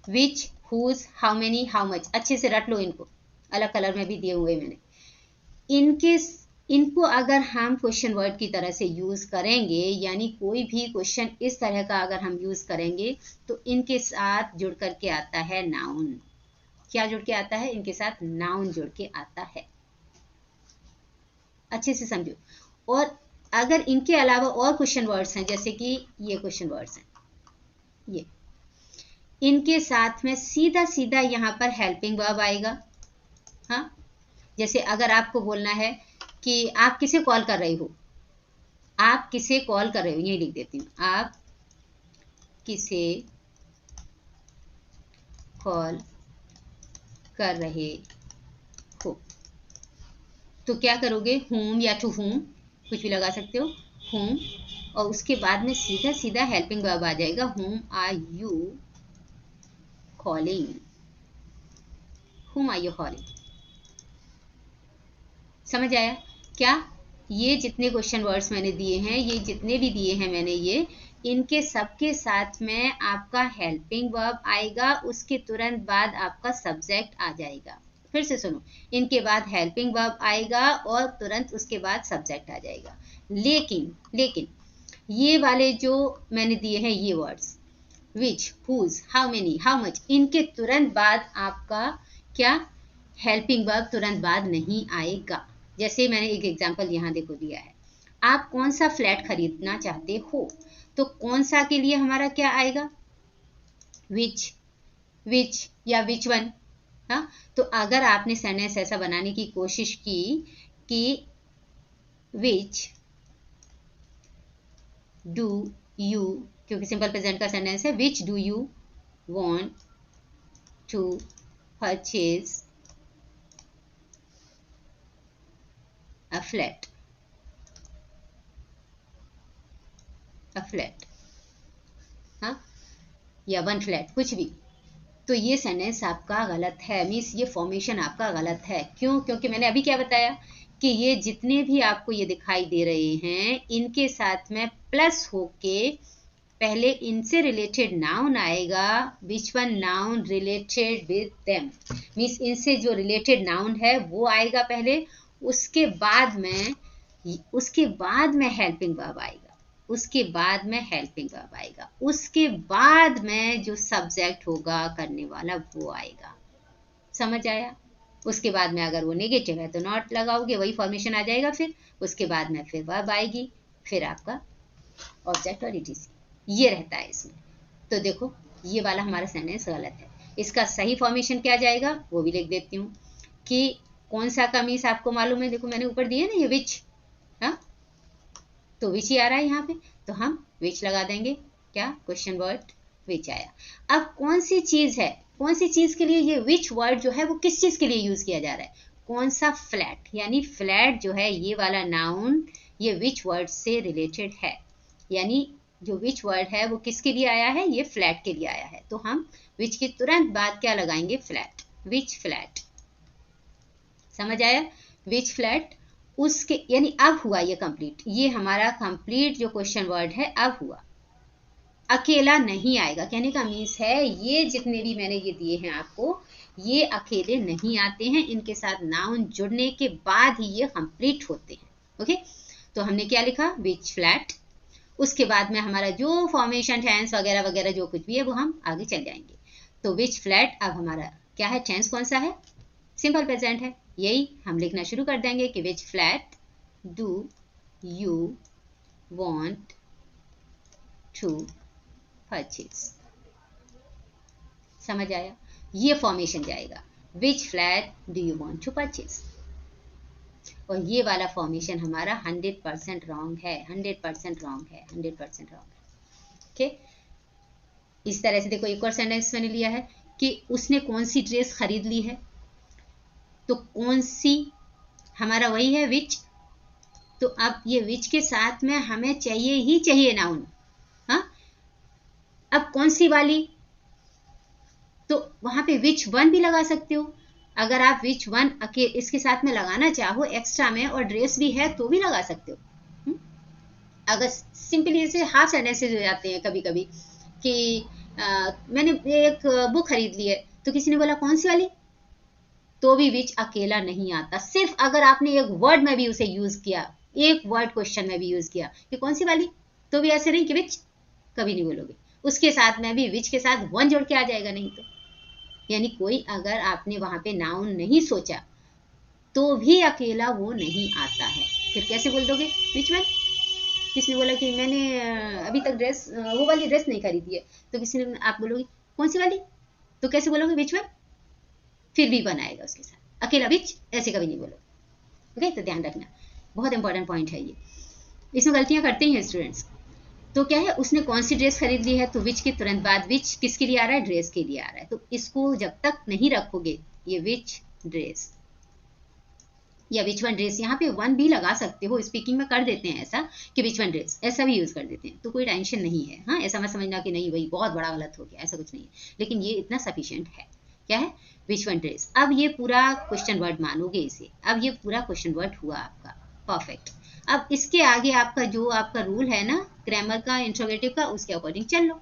which, whose, how many, how much, अच्छे से रट लो इनको, अलग कलर में भी दिए हुए मैंने. इनको अगर हम क्वेश्चन वर्ड की तरह से यूज करेंगे, यानी कोई भी क्वेश्चन इस तरह का अगर हम यूज करेंगे, तो इनके साथ जुड़ करके आता है नाउन. क्या जुड़ के आता है, इनके साथ नाउन जुड़ के आता है. अच्छे से समझो. और अगर इनके अलावा और क्वेश्चन वर्ड्स हैं, जैसे कि ये क्वेश्चन वर्ड्स हैं, ये इनके साथ में सीधा सीधा यहाँ पर हेल्पिंग वर्ब आएगा. हाँ, जैसे अगर आपको बोलना है कि आप किसे कॉल कर रही हो, आप किसे कॉल कर रहे हो, ये लिख देती हूँ, आप किसे कॉल कर रहे हो। तो क्या करोगे, whom या to whom कुछ भी लगा सकते हो, whom, और उसके बाद में सीधा सीधा हेल्पिंग वर्ब आ जाएगा, whom are you calling, whom are you calling। समझ आया क्या? ये जितने क्वेश्चन वर्ड्स मैंने दिए हैं, ये जितने भी दिए हैं मैंने, ये इनके सबके साथ में आपका हेल्पिंग वर्ब आएगा, उसके तुरंत बाद आपका सब्जेक्ट आ जाएगा। फिर से सुनो, इनके बाद हेल्पिंग वर्ब आएगा और तुरंत उसके बाद सब्जेक्ट आ जाएगा। लेकिन ये वाले जो मैंने दिए हैं ये words, which, whose, how many, how much, इनके तुरंत बाद आपका क्या, हेल्पिंग वर्ब तुरंत बाद नहीं आएगा। जैसे मैंने एक एग्जांपल यहाँ देखो दिया है, आप कौन सा फ्लैट खरीदना चाहते हो, तो कौन सा के लिए हमारा क्या आएगा, विच या विच वन। हाँ, तो अगर आपने सेंटेंस ऐसा बनाने की कोशिश की कि विच डू यू, क्योंकि सिंपल प्रेजेंट का सेंटेंस है, which do you want to purchase a flat, हाँ, या वन फ्लैट, कुछ भी, तो ये सेंटेंस आपका गलत है, मीन्स ये फॉर्मेशन आपका गलत है। क्यों? क्योंकि मैंने अभी क्या बताया कि ये जितने भी आपको ये दिखाई दे रहे हैं, इनके साथ में प्लस होके पहले इनसे रिलेटेड नाउन आएगा, which one noun related with them, means इनसे जो रिलेटेड नाउन है वो आएगा पहले, उसके बाद में हेल्पिंग वर्ब आएगा, उसके बाद में हेल्पिंग वर्ब आएगा, उसके बाद में जो सब्जेक्ट होगा करने वाला वो आएगा। समझ आया? उसके बाद में अगर वो नेगेटिव है तो नॉट लगाओगे, वही फॉर्मेशन आ जाएगा, फिर उसके बाद में फिर वर्ब आएगी, फिर आपका ऑब्जेक्ट और इटीसी, ये रहता है इसमें। तो देखो ये वाला हमारा सेंटेंस गलत है, इसका सही फॉर्मेशन क्या जाएगा वो भी लिख देती हूँ कि कौन सा का मीन्स आपको मालूम है, देखो मैंने ऊपर दिया ना ये विच, हाँ, तो विच ही आ रहा है यहाँ पे, तो हम विच लगा देंगे, क्या, क्वेश्चन वर्ड विच आया। अब कौन सी चीज है, कौन सी चीज के लिए ये विच वर्ड जो है वो किस चीज के लिए यूज किया जा रहा है, कौन सा, फ्लैट, यानी फ्लैट जो है ये वाला नाउन ये विच वर्ड से रिलेटेड है, यानी जो विच वर्ड है वो किसके लिए आया है, ये फ्लैट के लिए आया है, तो हम विच के तुरंत बाद क्या लगाएंगे, फ्लैट, विच फ्लैट। समझ आया? विच फ्लैट, उसके, यानी अब हुआ ये कंप्लीट, ये हमारा कंप्लीट जो क्वेश्चन वर्ड है अब हुआ, अकेला नहीं आएगा, कहने का मीन्स है ये जितने भी मैंने ये दिए हैं आपको, ये अकेले नहीं आते हैं, इनके साथ नाउन जुड़ने के बाद ही ये कंप्लीट होते हैं। ओके, तो हमने क्या लिखा, विच फ्लैट, उसके बाद में हमारा जो फॉर्मेशन टेंस वगैरह वगैरह जो कुछ भी है वो हम आगे चल जाएंगे। तो विच फ्लैट अब हमारा क्या है, टेंस कौन सा है, सिंपल प्रेजेंट है, यही हम लिखना शुरू कर देंगे कि which flat do you want to purchase. समझ आया? ये फॉर्मेशन जाएगा, which flat do you want to purchase, और ये वाला फॉर्मेशन हमारा 100% रॉन्ग है, 100% रॉन्ग है, 100% रॉन्ग है। ओके, इस तरह से देखो एक और सेंटेंस मैंने लिया है कि उसने कौन सी ड्रेस खरीद ली है, तो कौन सी हमारा वही है विच, तो अब ये विच के साथ में हमें चाहिए ही चाहिए नाउन, हाँ, अब कौन सी वाली, तो वहां पे विच वन भी लगा सकते हो, अगर आप विच वन इसके साथ में लगाना चाहो एक्स्ट्रा में और ड्रेस भी है तो भी लगा सकते हो। अगर सिंपली ऐसे हाफ सेंटेंसेस हो जाते हैं कभी कभी कि मैंने एक बुक खरीद ली है, तो किसी ने बोला कौन सी वाली, तो भी विच अकेला नहीं आता, सिर्फ अगर आपने एक वर्ड में भी उसे यूज किया, एक वर्ड क्वेश्चन में भी यूज किया कि कौन सी वाली, तो भी ऐसे नहीं कि विच, कभी नहीं बोलोगे, उसके साथ में भी विच के साथ वन जोड़ के आ जाएगा, नहीं तो, यानी कोई अगर आपने वहां पे नाउन नहीं सोचा तो भी अकेला वो नहीं आता है, फिर कैसे बोल दोगे विच वन, किसी ने बोला कि मैंने अभी तक ड्रेस वो वाली ड्रेस नहीं खरीदी है, तो किसी ने, आप बोलोगे कौन सी वाली, तो कैसे बोलोगे विच वन, फिर भी वन आएगा उसके साथ, अकेला विच ऐसे कभी नहीं बोलो। ओके, तो ध्यान रखना, बहुत इंपॉर्टेंट पॉइंट है ये। इसमें गलतियां करते ही हैं स्टूडेंट्स। तो क्या है, उसने कौन सी ड्रेस खरीद ली है, तो विच के तुरंत बाद विच किसके लिए आ रहा है, ड्रेस के लिए आ रहा है। तो इसको जब तक नहीं रखोगे, ये विच ड्रेस या विच वन ड्रेस, यहाँ पे वन भी लगा सकते हो, स्पीकिंग में कर देते हैं ऐसा कि विच वन ड्रेस, ऐसा भी यूज कर देते हैं, तो कोई टेंशन नहीं है। हाँ, ऐसा मत समझना कि नहीं भाई बहुत बड़ा गलत हो गया, ऐसा कुछ नहीं है, लेकिन ये इतना सफिशिएंट है। क्या है, विच वन ड्रेस। अब ये पूरा क्वेश्चन वर्ड मानोगे इसे, अब ये पूरा क्वेश्चन वर्ड हुआ आपका परफेक्ट। अब इसके आगे आपका जो आपका रूल है ना ग्रामर का, इंट्रोगेटिव का, उसके अकॉर्डिंग चल लो।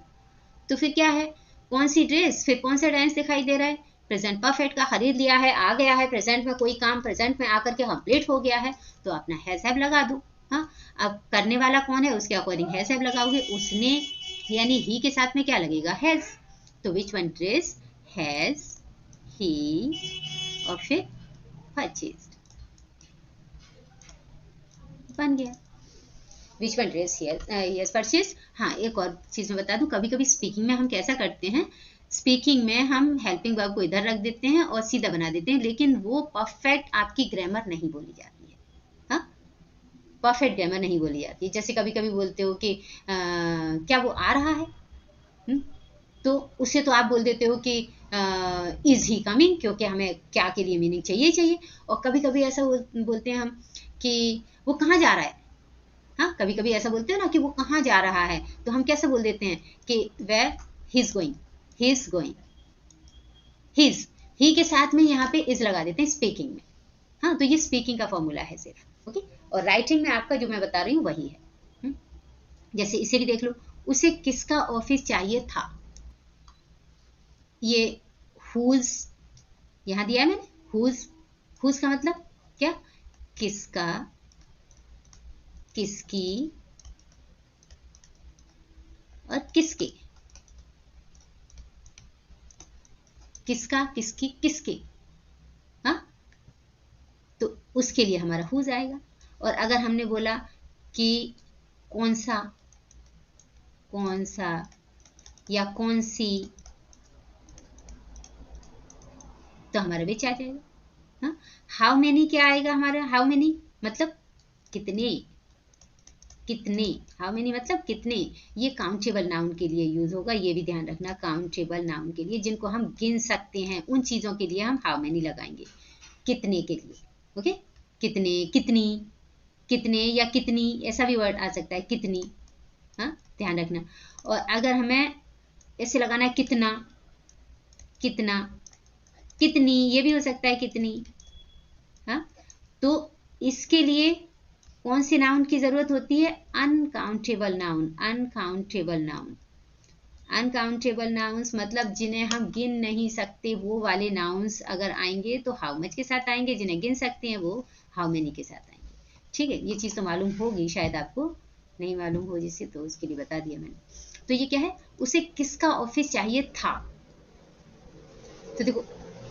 तो फिर क्या है, कौन सी ड्रेस, फिर कौन सा टेंस दिखाई दे रहा है, प्रेजेंट परफेक्ट का, खरीद लिया है, आ गया है प्रेजेंट में, कोई काम प्रेजेंट में आकर के कंप्लीट हो गया है, तो अपना हैज हैव लगा दो। हाँ, अब करने वाला कौन है, उसके अकॉर्डिंग हैज हैव लगाओगे। उसने यानी ही के साथ में क्या लगेगा, हैज। तो which one dress has he, और फिर परचेज्ड, बन गया which one dress yes purchase. हाँ, एक और चीज मैं बता दूं, कभी कभी स्पीकिंग में हम कैसा करते हैं, स्पीकिंग में हम हेल्पिंग वर्ब को इधर रख देते हैं और सीधा बना देते हैं, लेकिन वो परफेक्ट आपकी ग्रामर नहीं बोली जाती है। हाँ, परफेक्ट ग्रामर नहीं बोली जाती। जैसे कभी कभी बोलते हो कि क्या वो आ रहा है, तो उससे तो आप बोल देते हो कि इज ही कमिंग, क्योंकि हमें क्या के लिए मीनिंग चाहिए चाहिए। और कभी कभी ऐसा बोलते हैं हम कि वो कहाँ जा रहा है। हाँ, कभी कभी ऐसा बोलते हो ना कि वो कहाँ जा रहा है, तो हम कैसे बोल देते हैं कि where he is going, he is going, his, he के साथ में यहाँ पे इज लगा देते हैं स्पीकिंग में। हाँ, तो ये स्पीकिंग का फॉर्मूला है सिर्फ। ओके, और राइटिंग में आपका जो मैं बता रही हूँ वही है। जैसे इसे भी देख लो, उसे किसका ऑफिस चाहिए था, ये हुज यहाँ दिया है मैंने, हुज। हुज का मतलब क्या, किसका, किसकी और किसके। किसका, किसकी, किसके। हाँ, तो उसके लिए हमारा हुज आएगा। और अगर हमने बोला कि कौन सा, कौन सा या कौन सी, तो हमारा विच आ जाएगा। हाँ, हाउ मेनी क्या आएगा हमारा, हाउ मेनी मतलब कितने, कितने, हाउ मेनी मतलब कितने। ये काउंटेबल नाउन के लिए यूज होगा, ये भी ध्यान रखना, काउंटेबल नाउन के लिए, जिनको हम गिन सकते हैं, उन चीजों के लिए हम हाउ मेनी लगाएंगे, कितने के लिए। ओके, कितने, कितनी, कितने या कितनी, ऐसा भी वर्ड आ सकता है, कितनी। हाँ, ध्यान रखना। और अगर हमें ऐसे लगाना है कितना, कितना, कितनी, ये भी हो सकता है कितनी। हाँ, तो इसके लिए कौन सी नाउन की जरूरत होती है, uncountable noun, uncountable noun. Uncountable nouns मतलब जिन्हें हम गिन नहीं सकते, वो वाले नाउन्स अगर आएंगे तो हाउ मच के साथ आएंगे, जिन्हें गिन सकते हैं वो हाउ मेनी के साथ आएंगे। ठीक है, ये चीज़ तो मालूम होगी, शायद आपको नहीं मालूम हो जिसे, तो उसके लिए बता दिया मैंने। तो ये क्या है, उसे किसका ऑफिस चाहिए था। तो देखो,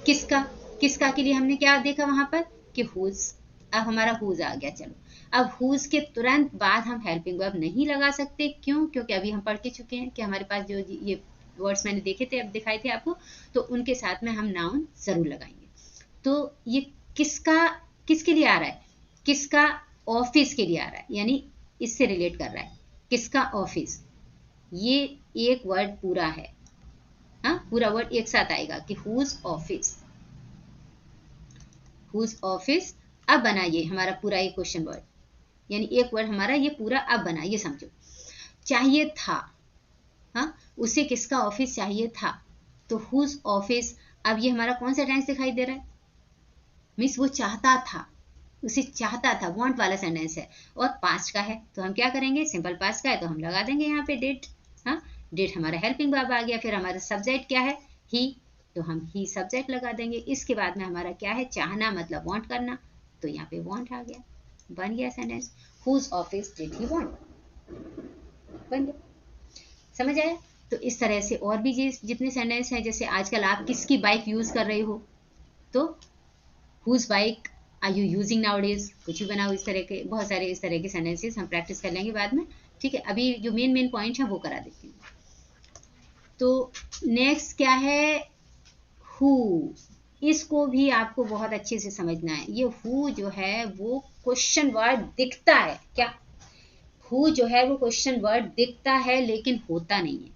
किसका, किसका के लिए हमने क्या देखा वहां पर कि हुज। अब हमारा हुज आ गया। चलो, अब हुज के तुरंत बाद हम हेल्पिंग वर्ब नहीं लगा सकते, क्यों, क्योंकि अभी हम पढ़ के चुके हैं कि हमारे पास जो ये वर्ड्स मैंने देखे थे, अब दिखाए थे आपको, तो उनके साथ में हम नाउन जरूर लगाएंगे। तो ये किसका, किसके लिए आ रहा है, किसका ऑफिस के लिए आ रहा है, यानी इससे रिलेट कर रहा है, किसका ऑफिस, ये एक वर्ड पूरा है। हाँ, पूरा वर्ड एक साथ आएगा कि हुज ऑफिस, हुज ऑफिस। अब बना ये हमारा पूरा एक क्वेश्चन वर्ड, यानी एक वर्ड हमारा ये पूरा अब बना, ये समझो, चाहिए था। हाँ, उसे किसका ऑफिस चाहिए था, तो हुज ऑफिस। अब ये हमारा कौन सा टेंस दिखाई दे रहा है, मिस वो चाहता था, उसे चाहता था, वांट वाला सेंटेंस है, और पास्ट का है, तो हम क्या करेंगे, सिंपल पास्ट का है तो हम लगा देंगे यहाँ पे डिड। हाँ, डिड हमारा हेल्पिंग वर्ब आ गया। फिर हमारा सब्जेक्ट क्या है, ही, तो हम ही सब्जेक्ट लगा देंगे। इसके बाद में हमारा क्या है, चाहना मतलब वांट करना, तो यहाँ पे वांट आ गया, बन गया sentence, whose office did he want, बन गया। समझ आया। तो इस तरह से और भी जितने सेंटेंस हैं, जैसे आजकल आप किसकी बाइक यूज कर रहे हो, तो whose bike are you using now days, कुछ भी बनाओ, इस तरह के बहुत सारे इस तरह के सेंटेंसेस हम प्रैक्टिस कर लेंगे बाद में। ठीक है, अभी जो मेन मेन पॉइंट है वो करा देती हूँ। तो नेक्स्ट क्या है, हु। इसको भी आपको बहुत अच्छे से समझना है। ये हु जो है वो क्वेश्चन वर्ड दिखता है क्या, हु जो है वो क्वेश्चन वर्ड दिखता है लेकिन होता नहीं है।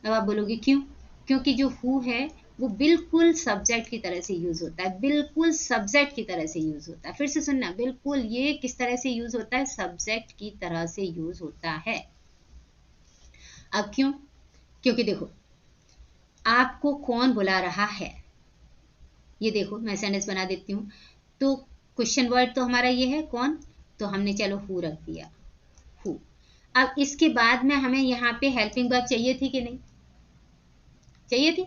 अब आप बोलोगे क्यों? क्योंकि जो हु है वो बिल्कुल सब्जेक्ट की तरह से यूज होता है, बिल्कुल सब्जेक्ट की तरह से यूज होता है। फिर से सुनना, बिल्कुल ये किस तरह से यूज होता है? सब्जेक्ट की तरह से यूज होता है। अब क्यों? क्योंकि देखो, आपको कौन बुला रहा है, ये देखो मैं सेंटेंस बना देती हूँ। तो क्वेश्चन वर्ड तो हमारा ये है कौन, तो हमने चलो हु रख दिया, हु। अब इसके बाद में हमें यहाँ पे हेल्पिंग वर्ब चाहिए थी कि नहीं? चाहिए थी।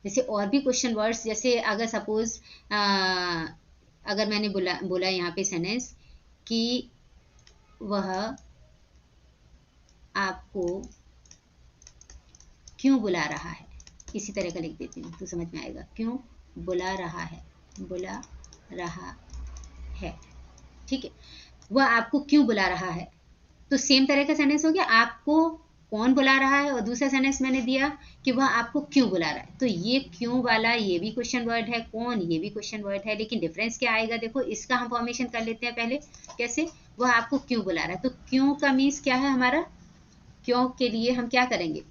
जैसे और भी क्वेश्चन वर्ड्स, जैसे अगर सपोज अगर मैंने बोला यहाँ पे सेंटेंस कि वह आपको क्यों बुला रहा है, इसी तरह का लिख देती हूँ तो समझ में आएगा। क्यों बुला रहा है, बुला रहा है, ठीक है। वह आपको क्यों बुला रहा है, तो सेम तरह का सेंटेंस हो गया। आपको कौन बुला रहा है, और दूसरा सेंटेंस मैंने दिया कि वह आपको क्यों बुला रहा है। तो ये क्यों वाला ये भी क्वेश्चन वर्ड है, कौन ये भी क्वेश्चन वर्ड है, लेकिन डिफरेंस क्या आएगा देखो, इसका हम फॉर्मेशन कर लेते हैं पहले। कैसे? वह आपको क्यों बुला रहा है, तो क्यों का मीन्स क्या है हमारा, क्यों के लिए हम क्या करेंगे,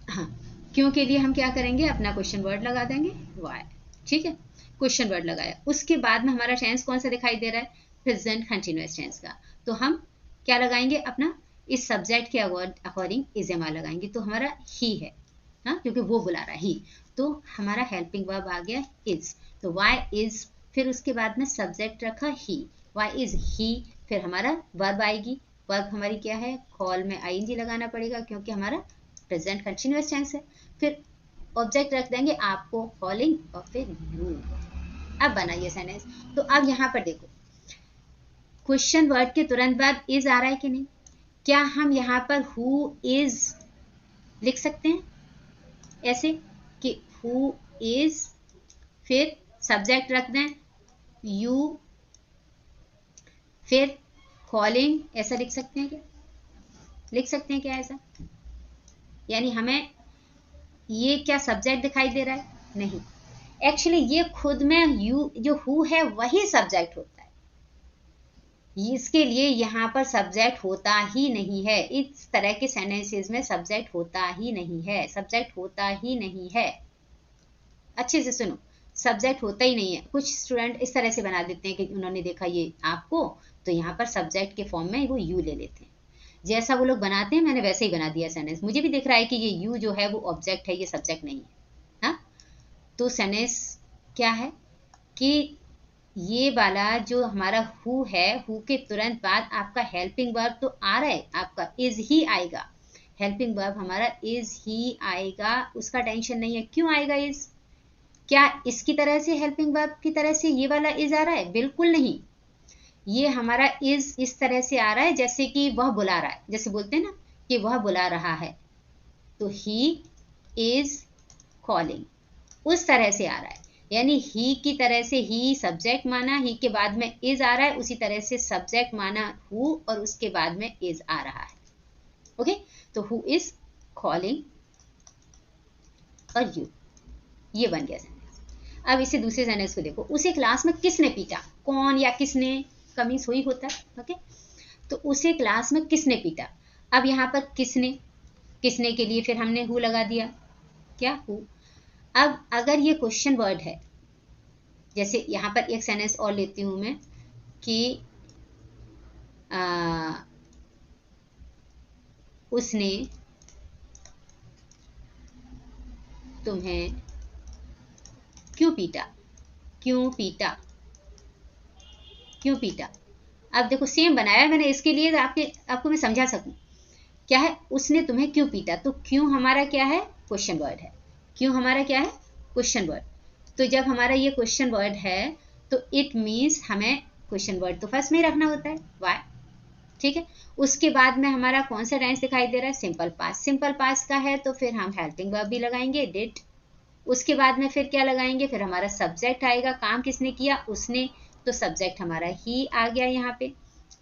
हाँ, क्यों के लिए हम क्या करेंगे, अपना क्वेश्चन वर्ड लगा देंगे वाई, ठीक है। क्वेश्चन वर्ड लगाया, उसके बाद में हमारा टेंस कौन सा दिखाई दे रहा है, प्रेजेंट कंटिन्यूअस टेंस का। तो हम क्या लगाएंगे, अपना इस सब्जेक्ट के अकॉर्डिंग इज एम आर लगाएंगे। तो हमारा ही है, हाँ, क्योंकि वो बुला रहा है ही, तो हमारा हेल्पिंग वर्ब आ गया इज। तो वाई इज, फिर उसके बाद में सब्जेक्ट रखा ही, वाई इज ही, फिर हमारा वर्ब आएगी। वर्ब हमारी क्या है, कॉल में आईएनजी लगाना पड़ेगा क्योंकि हमारा प्रेजेंट कंटिन्यूअस टेंस है। फिर ऑब्जेक्ट रख देंगे आपको, कॉलिंग, और फिर यू। अब बनाइए सेंटेंस। तो अब यहाँ पर देखो, क्वेश्चन वर्ड के तुरंत बाद इज आ रहा है कि नहीं? क्या हम यहाँ पर हु इज लिख सकते हैं ऐसे कि हु इज, फिर सब्जेक्ट रख दें यू, फिर कॉलिंग, ऐसा लिख सकते हैं क्या? लिख सकते हैं क्या ऐसा? यानी हमें ये क्या सब्जेक्ट दिखाई दे रहा है? नहीं, एक्चुअली ये खुद में यू जो हु है वही सब्जेक्ट होता है, इसके लिए यहाँ पर सब्जेक्ट होता ही नहीं है। इस तरह के सेंटेंसेस में सब्जेक्ट होता ही नहीं है, सब्जेक्ट होता ही नहीं है। अच्छे से सुनो, सब्जेक्ट होता ही नहीं है। कुछ स्टूडेंट इस तरह से बना देते हैं कि उन्होंने देखा ये आपको, तो यहाँ पर सब्जेक्ट के फॉर्म में वो यू ले लेते हैं। जैसा वो लोग बनाते हैं मैंने वैसे ही बना दिया सेंटेंस। मुझे भी दिख रहा है कि ये यू जो है वो ऑब्जेक्ट है, ये सब्जेक्ट नहीं है, हाँ। तो सेंटेंस क्या है कि ये वाला जो हमारा हु है, हु के तुरंत बाद आपका हेल्पिंग वर्ब तो आ रहा है, आपका इज ही आएगा। हेल्पिंग वर्ब हमारा इज ही आएगा, उसका टेंशन नहीं है। क्यों आएगा इज? क्या इसकी तरह से हेल्पिंग वर्ब की तरह से ये वाला इज आ रहा है? बिल्कुल नहीं। ये हमारा इज इस तरह से आ रहा है जैसे कि वह बुला रहा है, जैसे बोलते हैं ना कि वह बुला रहा है, तो ही इज कॉलिंग, उस तरह से आ रहा है। यानी ही की तरह से ही सब्जेक्ट माना, ही के बाद में इज आ रहा है, उसी तरह से सब्जेक्ट माना हु, और उसके बाद में इज आ रहा है। ओके, तो हु इज कॉलिंग और यू, ये बन गया सेंटेंस। अब इसे दूसरे सेंटेंस को देखो, उसे क्लास में किसने पीटा, कौन या किसने कमीज हुई होता है, ओके। तो उसे क्लास में किसने पीटा, अब यहाँ पर किसने, किसने के लिए फिर हमने हु लगा दिया, क्या हु। अब अगर ये क्वेश्चन वर्ड है, जैसे यहाँ पर एक सेंटेंस और लेती हूं मैं कि उसने तुम्हें क्यों पीटा, क्यों पीटा, क्यों पीटा। अब देखो सेम बनाया मैंने इसके लिए आपको मैं समझा सकूं। क्या है, उसने तुम्हें क्यों पीटा, तो क्यों हमारा क्या है, क्वेश्चन वर्ड है। क्यों हमारा क्या है, क्वेश्चन वर्ड। तो जब हमारा ये क्वेश्चन वर्ड है तो इट मीन्स हमें क्वेश्चन वर्ड तो फर्स्ट में ही रखना होता है, वाई, ठीक है। उसके बाद में हमारा कौन सा टेंस दिखाई दे रहा है, सिंपल पास्ट। सिंपल पास्ट का है तो फिर हम हेल्पिंग वर्ब भी लगाएंगे, डिड। उसके बाद में फिर क्या लगाएंगे, फिर हमारा सब्जेक्ट आएगा, काम किसने किया, उसने, तो सब्जेक्ट हमारा ही आ गया यहाँ पे,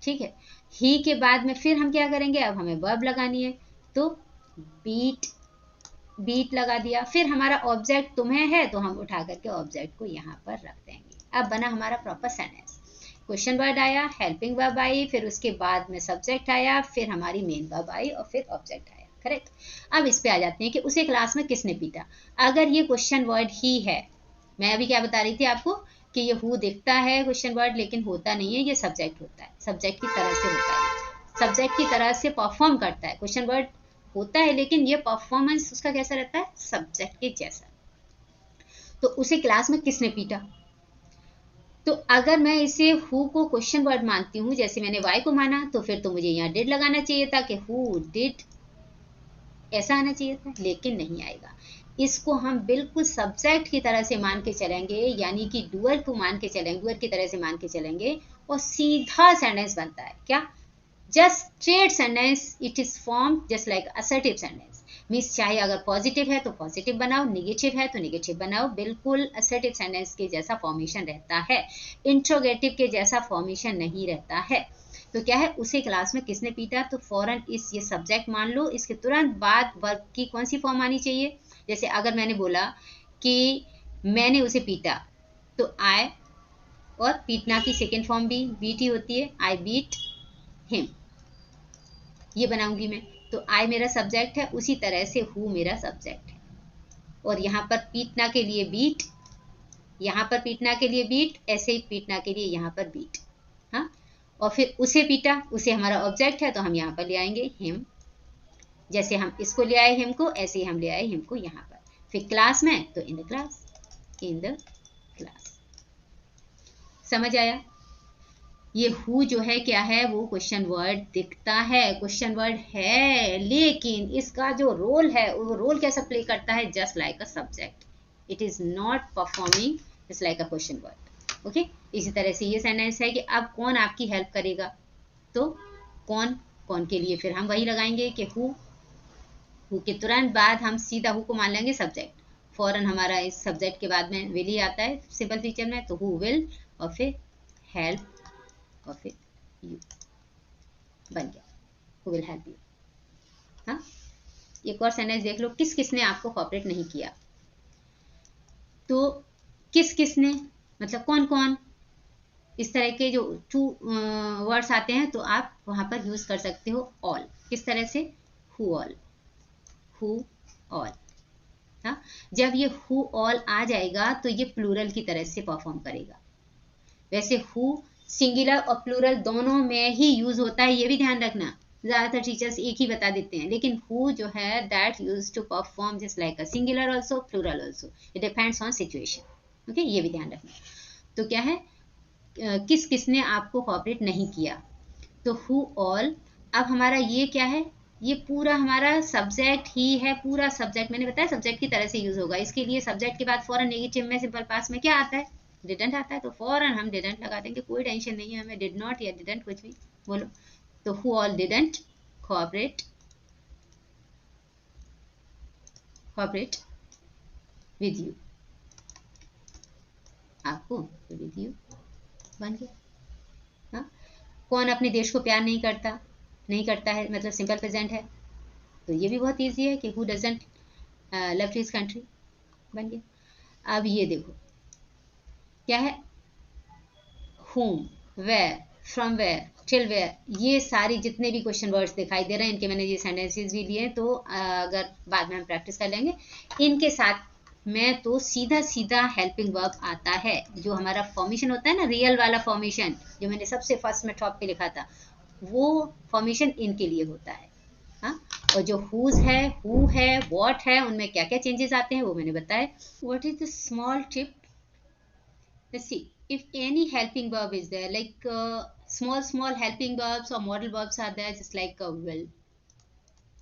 ठीक है। ही के बाद में फिर हम क्या करेंगे, अब हमें वर्ब लगानी है, तो बीट, बीट लगा दिया। फिर हमारा ऑब्जेक्ट तुम्हें है तो हम उठा करके ऑब्जेक्ट को यहाँ पर रख देंगे। अब बना हमारा प्रॉपर सेंटेंस। क्वेश्चन वर्ड आया, हेल्पिंग वर्ब आई, फिर उसके बाद में सब्जेक्ट आया, फिर हमारी मेन वर्ब आई और फिर ऑब्जेक्ट आया। करेक्ट। अब इस पे आ जाते हैं कि उसे क्लास में किसने पीटा। अगर ये क्वेश्चन वर्ड ही है, मैं अभी क्या बता रही थी आपको कि ये हु दिखता है क्वेश्चन वर्ड, लेकिन होता नहीं है, ये सब्जेक्ट होता है, सब्जेक्ट की तरह से होता है, सब्जेक्ट की तरह से परफॉर्म करता है। क्वेश्चन वर्ड होता है लेकिन ये परफॉर्मेंस उसका कैसा रहता है, सब्जेक्ट के जैसा। तो उसे क्लास में किसने पीटा, तो अगर मैं इसे हु को क्वेश्चन वर्ड मानती हूँ, जैसे मैंने वाई को माना, तो फिर तो मुझे यहाँ डिड लगाना चाहिए था कि हु डिड, ऐसा आना चाहिए था, लेकिन नहीं आएगा। इसको हम बिल्कुल सब्जेक्ट की तरह से मान के चलेंगे, यानी कि डूअर को मान के चलेंगे, डूअर की तरह से मान के चलेंगे, और सीधा सेंटेंस बनता है। क्या, just straight sentence, it is form just like assertive sentence. Means चाहे अगर पॉजिटिव है तो पॉजिटिव बनाओ, निगेटिव है तो निगेटिव बनाओ, बिल्कुल असर्टिव सेंटेंस के जैसा फॉर्मेशन रहता है, इंट्रोगेटिव के जैसा फॉर्मेशन नहीं रहता है। तो क्या है, उसे क्लास में किसने पीटा, तो फौरन इस ये सब्जेक्ट मान लो, इसके तुरंत बाद वर्ब की कौन सी फॉर्म आनी चाहिए। जैसे अगर मैंने बोला कि मैंने उसे पीटा, तो आई, और पीटना की सेकेंड फॉर्म भी बीट ही होती है, आई बीट हिम, ये बनाऊंगी मैं। तो आई मेरा सब्जेक्ट है, उसी तरह से हु मेरा सब्जेक्ट है, और यहाँ पर पीटना के लिए बीट, यहाँ पर पीटना के लिए बीट, ऐसे ही पीटना के लिए यहाँ पर बीट। हाँ, और फिर उसे पीटा, उसे हमारा ऑब्जेक्ट है, तो हम यहाँ पर ले आएंगे हिम, जैसे हम इसको ले आए हिम को, ऐसे ही हम ले आए हिम को यहाँ पर। फिर क्लास में तो in the class, in the class. समझ आया। ये हु जो है क्या है, वो क्वेश्चन वर्ड दिखता है, क्वेश्चन वर्ड है, लेकिन इसका जो रोल है, वो रोल कैसा प्ले करता है, just like a subject, it is not performing just like a question word. Okay, इसी तरह से ये सेंटेंस है कि अब कौन आपकी हेल्प करेगा, तो कौन, कौन के लिए फिर हम वही लगाएंगे कि हु के तुरंत बाद हम सीधा हु को मान लेंगे सब्जेक्ट, फौरन हमारा इस सब्जेक्ट के बाद में विल ही आता है सिंपल फीचर में, तो हु विल, और फिर हेल्प, और फिर यू, बन गया, हु विल हेल्प यू। हाँ, एक और सेंटेंस देख लो, किस किसने आपको कोऑपरेट नहीं किया। तो किस किसने मतलब कौन कौन, इस तरह के जो टू वर्ड्स आते हैं, तो आप वहां पर यूज कर सकते हो ऑल। किस तरह से, हु ऑल, हु ऑल। हाँ, जब ये हु ऑल आ जाएगा तो ये प्लूरल की तरह से परफॉर्म करेगा। वैसे हु सिंगुलर और प्लूरल दोनों में ही यूज होता है, ये भी ध्यान रखना, ज्यादातर टीचर्स एक ही बता देते हैं, लेकिन हु जो है that use to perform just like a singular also, plural also, it depends on situation. Okay, ये भी ध्यान रखना। तो क्या है, किस किसने आपको कोऑपरेट नहीं किया, तो हु ऑल। अब हमारा ये क्या है, ये पूरा हमारा सब्जेक्ट ही है, पूरा सब्जेक्ट मैंने बताया सब्जेक्ट की तरह से यूज होगा। इसके लिए सब्जेक्ट के बाद फौरन नेगेटिव में सिंपल पास्ट में क्या आता है, डिडंट आता है, तो फौरन हम डिडंट लगा देंगे, कोई टेंशन नहीं है हमें, डिड नॉट या डिडंट कुछ भी बोलो। तो who all didn't cooperate, cooperate with you, आपको विद यू बन गया। हाँ, कौन अपने देश को प्यार नहीं करता, नहीं करता है, मतलब सिंपल प्रेजेंट है, तो ये भी बहुत ईजी है कि who doesn't love to his country, बन गया। अब ये देखो क्या है, whom, where, from where, till where, ये सारी जितने भी क्वेश्चन वर्ड्स दिखाई दे रहे हैं, इनके मैंने ये सेंटेंसेस भी लिए, तो अगर बाद में हम प्रैक्टिस कर लेंगे इनके साथ में, तो सीधा सीधा हेल्पिंग वर्ब आता है। जो हमारा फॉर्मेशन होता है ना, रियल वाला फॉर्मेशन, जो मैंने सबसे फर्स्ट में टॉप पे लिखा था, वो फॉर्मेशन इनके लिए होता है। हाँ, और जो हुज है, हु है, वॉट है, उनमें क्या क्या चेंजेस आते हैं वो मैंने बताया। What is the small tip, let's see, if any helping verb is there, like small helping verbs or modal verbs are there, just like will,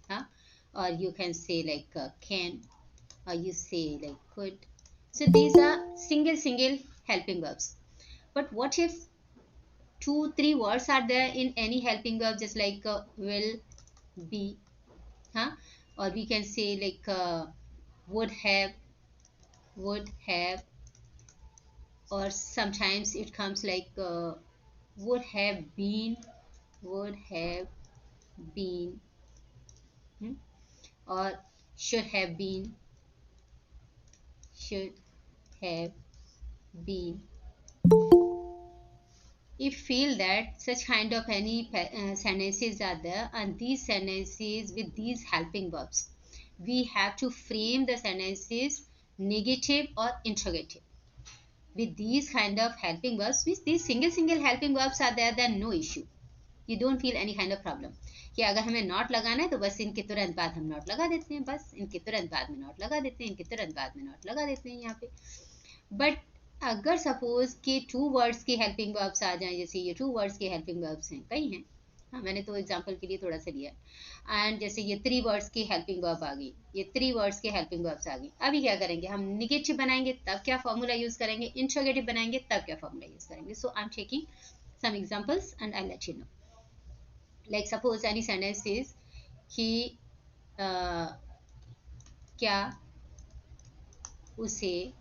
huh? Or you can say like can, or you say like could. So these are single helping verbs. But what if 2 3 words are there in any helping verb, just like will, be, huh? Or we can say like would have, or sometimes it comes like would have been, would have been, hmm? Or should have been, should have been, if feel that such kind of any sentences are there, and these sentences with these helping verbs, we have to frame the sentences negative or interrogative. With these kind of helping verbs, with these single helping verbs are there, then no issue. You don't feel any kind of problem कि अगर हमें not लगाना है तो बस इनके तुरंत बाद हम नॉट लगा देते हैं, बस इनके तुरंत बाद में नॉट लगा देते हैं, इनके तुरंत बाद में नॉट लगा देते हैं यहाँ पे. बट अगर सपोज कि टू वर्ड्स की हेल्पिंग वर्ब्स आ जाएं, जैसे ये टू वर्ड्स की हेल्पिंग वर्ब्स हैं, कई हैं, हाँ मैंने तो एग्जांपल के लिए थोड़ा सा लिया. एंड जैसे ये थ्री वर्ड्स की हेल्पिंग वर्ब आ गई, ये थ्री वर्ड्स की हेल्पिंग वर्ब्स आ गई. अभी क्या करेंगे हम, निगेटिव बनाएंगे तब क्या फॉर्मूला यूज करेंगे, इंट्रोगेटिव बनाएंगे तब क्या फॉर्मूला यूज करेंगे. So I am taking some examples and I let you know. Like suppose any sentence is कि क्या उसे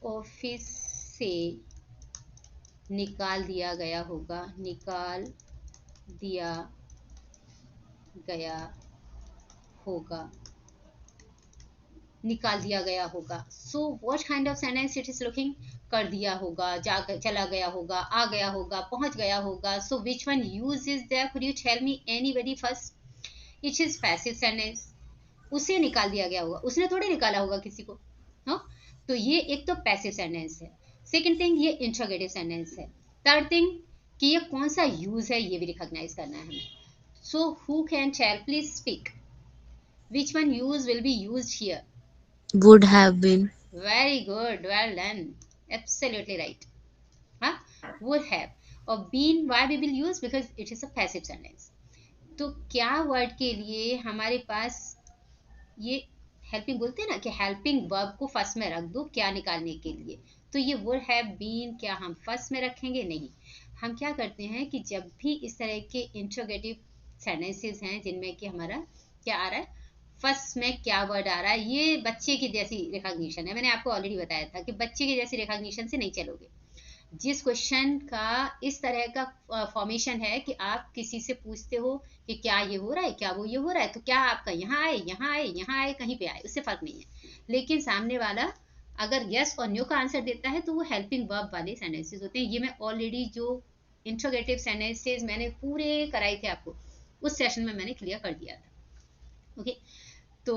ऑफिस से निकाल दिया गया होगा, निकाल दिया गया होगा, निकाल दिया गया होगा. So what kind of sentence it is looking, कर दिया होगा, जा चला गया होगा, आ गया होगा, पहुंच गया होगा. So which one use is there, could you tell me anybody first. It is passive sentence. उसे निकाल दिया गया होगा, उसने थोड़ी निकाला होगा किसी को, हाँ. तो ये एक तो पैसिव सेंटेंस है. सेकंड थिंग ये इंट्रोगेटिव सेंटेंस है. थर्ड थिंग कि ये कौन सा यूज है ये भी रिकॉग्नाइज करना है हमें. So who can tell, please speak, which one use will be used here. Would have been. Very good, well done, absolutely right. हाँ, would have. और been why we will use, because it is a passive sentence. तो क्या word के लिए हमारे पास ये helping बोलते हैं ना कि हेल्पिंग वर्ब को फर्स्ट में रख दो क्या निकालने के लिए. तो ये वुड हैव बीन क्या हम फर्स्ट में रखेंगे, नहीं. हम क्या करते हैं कि जब भी इस तरह के इंट्रोगेटिव सेंटेंसेस हैं जिनमें कि हमारा क्या आ रहा है, फर्स्ट में क्या वर्ड आ रहा है, ये बच्चे की जैसी रिकॉग्निशन है. मैंने आपको ऑलरेडी बताया था कि बच्चे की जैसी रिकॉग्निशन से नहीं चलोगे. जिस क्वेश्चन का इस तरह का फॉर्मेशन है कि आप किसी से पूछते हो कि क्या ये हो रहा है, क्या वो ये हो रहा है, तो क्या आपका यहाँ आए, यहाँ आए, यहाँ आए, कहीं पे आए, उससे फर्क नहीं है. लेकिन सामने वाला अगर यस और नो का आंसर देता है तो वो हेल्पिंग वर्ब वाले सेंटेंसेस होते हैं. ये मैं ऑलरेडी जो इंट्रोगेटिव सेंटेंसेस मैंने पूरे कराए थे आपको उस सेशन में मैंने क्लियर कर दिया था. ओके. तो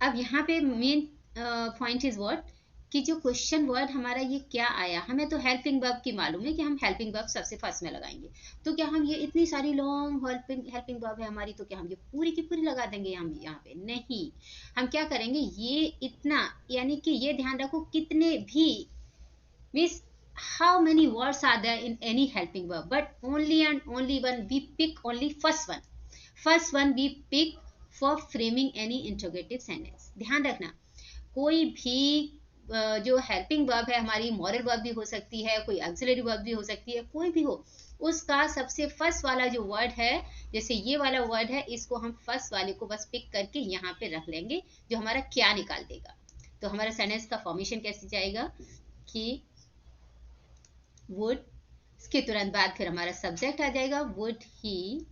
अब यहाँ पे मेन पॉइंट इज व्हाट कि जो क्वेश्चन वर्ड हमारा ये क्या आया, हमें तो हेल्पिंग वर्ब की मालूम है कि हम हेल्पिंग वर्ब सबसे फर्स्ट में लगाएंगे. तो क्या हम ये इतनी सारी लॉन्ग हेल्पिंग वर्ब है हमारी, तो क्या हम ये पूरी की पूरी लगा देंगे हम यहाँ पे, नहीं. हम क्या करेंगे, ये इतना, यानी कि ये ध्यान रखो कितने भी means how many words are there in any helping verb, but only and only one we pick, only first one we pick for framing any interrogative sentence. ध्यान रखना कोई भी जो हेल्पिंग वर्ब है हमारी, मॉरल वर्ब भी हो सकती है, कोई ऑक्सिलरी वर्ब भी हो सकती है, कोई भी हो, उसका सबसे फर्स्ट वाला जो वर्ड है, जैसे ये वाला वर्ड है, इसको हम फर्स्ट वाले को बस पिक करके यहाँ पे रख लेंगे जो हमारा क्या निकाल देगा. तो हमारा सेंटेंस का फॉर्मेशन कैसे जाएगा कि वुड, इसके तुरंत बाद फिर हमारा सब्जेक्ट आ जाएगा वुड ही.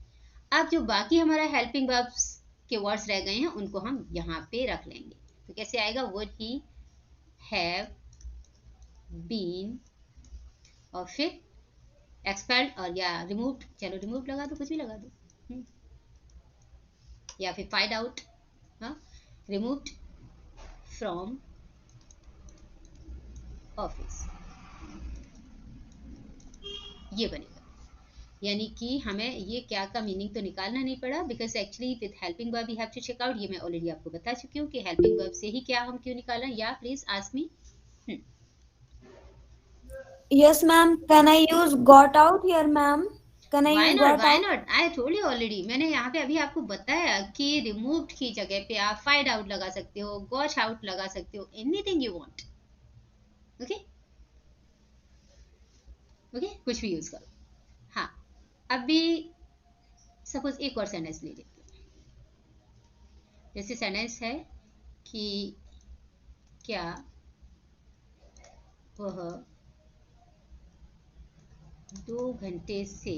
अब जो बाकी हमारा हेल्पिंग वर्ब्स के वर्ड्स रह गए हैं उनको हम यहाँ पे रख लेंगे. तो कैसे आएगा, वुड ही हैव बीन, और फिर एक्सपेल्ड और या रिमूव्ड, चलो रिमूव्ड लगा दो, कुछ भी लगा दो, या फिर फाइंड आउट, हाँ, रिमूव्ड फ्रॉम ऑफिस, ये बनेगा. यानी कि हमें ये क्या का मीनिंग तो निकालना नहीं पड़ा, because actually with helping verb we have to check out. ये मैं ऑलरेडी आपको बता चुकी हूँ कि हेल्पिंग वर्ब से ही क्या हम क्यों निकालें. या please ask me. Yes, ma'am. Can I use got out here, ma'am? Can I Why use not? got Why out? not? I told you already. मैंने यहाँ पे अभी आपको बताया कि रिमूव्ड की जगह पे आप फाइंड आउट लगा सकते हो, गॉट आउट लगा सकते हो, anything you want. Okay okay, कुछ भी यूज करो. हाँ, अभी सपोज एक और सेंटेंस ले लेते हैं. जैसे सेंटेंस है कि क्या वह 2 घंटे से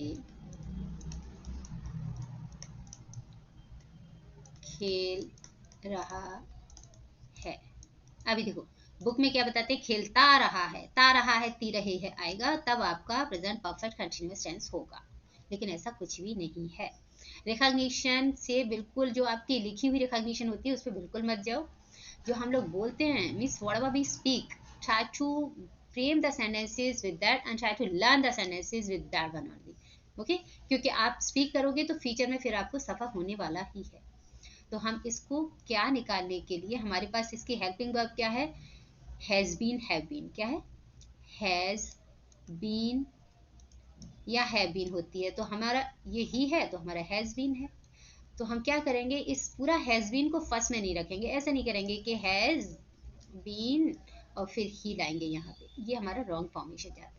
खेल रहा है. अभी देखो बुक में क्या बताते हैं, खेलता रहा है, ता रहा है, ती रहे है आएगा, तब आपका प्रेजेंट परफेक्ट कंटिन्यूअस टेंस होगा। लेकिन ऐसा कुछ भी नहीं है। रिकॉग्निशन से बिल्कुल, जो आपकी लिखी हुई रिकॉग्निशन होती है उस पर बिल्कुल मत जाओ। जो हम लोग बोलते हैं, means whatever we speak, try to frame the sentences with that and try to learn the sentences with that one only. Okay, क्योंकि आप स्पीक करोगे तो फ्यूचर में फिर आपको सफर होने वाला ही है। तो हम इसको क्या निकालने के लिए, हमारे पास इसकी हेल्पिंग वर्ब क्या है, हैज बीन, हैव बीन। क्या है, हैज बीन या हैव बीन होती है, तो हमारा ये ही है, तो हमारा हैज बीन है। तो हम क्या करेंगे, इस पूरा हैज बीन को फर्स्ट में नहीं रखेंगे, ऐसा नहीं करेंगे कि हैज बीन और फिर ही लाएंगे यहाँ पे, ये हमारा रॉन्ग फॉर्मेशन जाता है।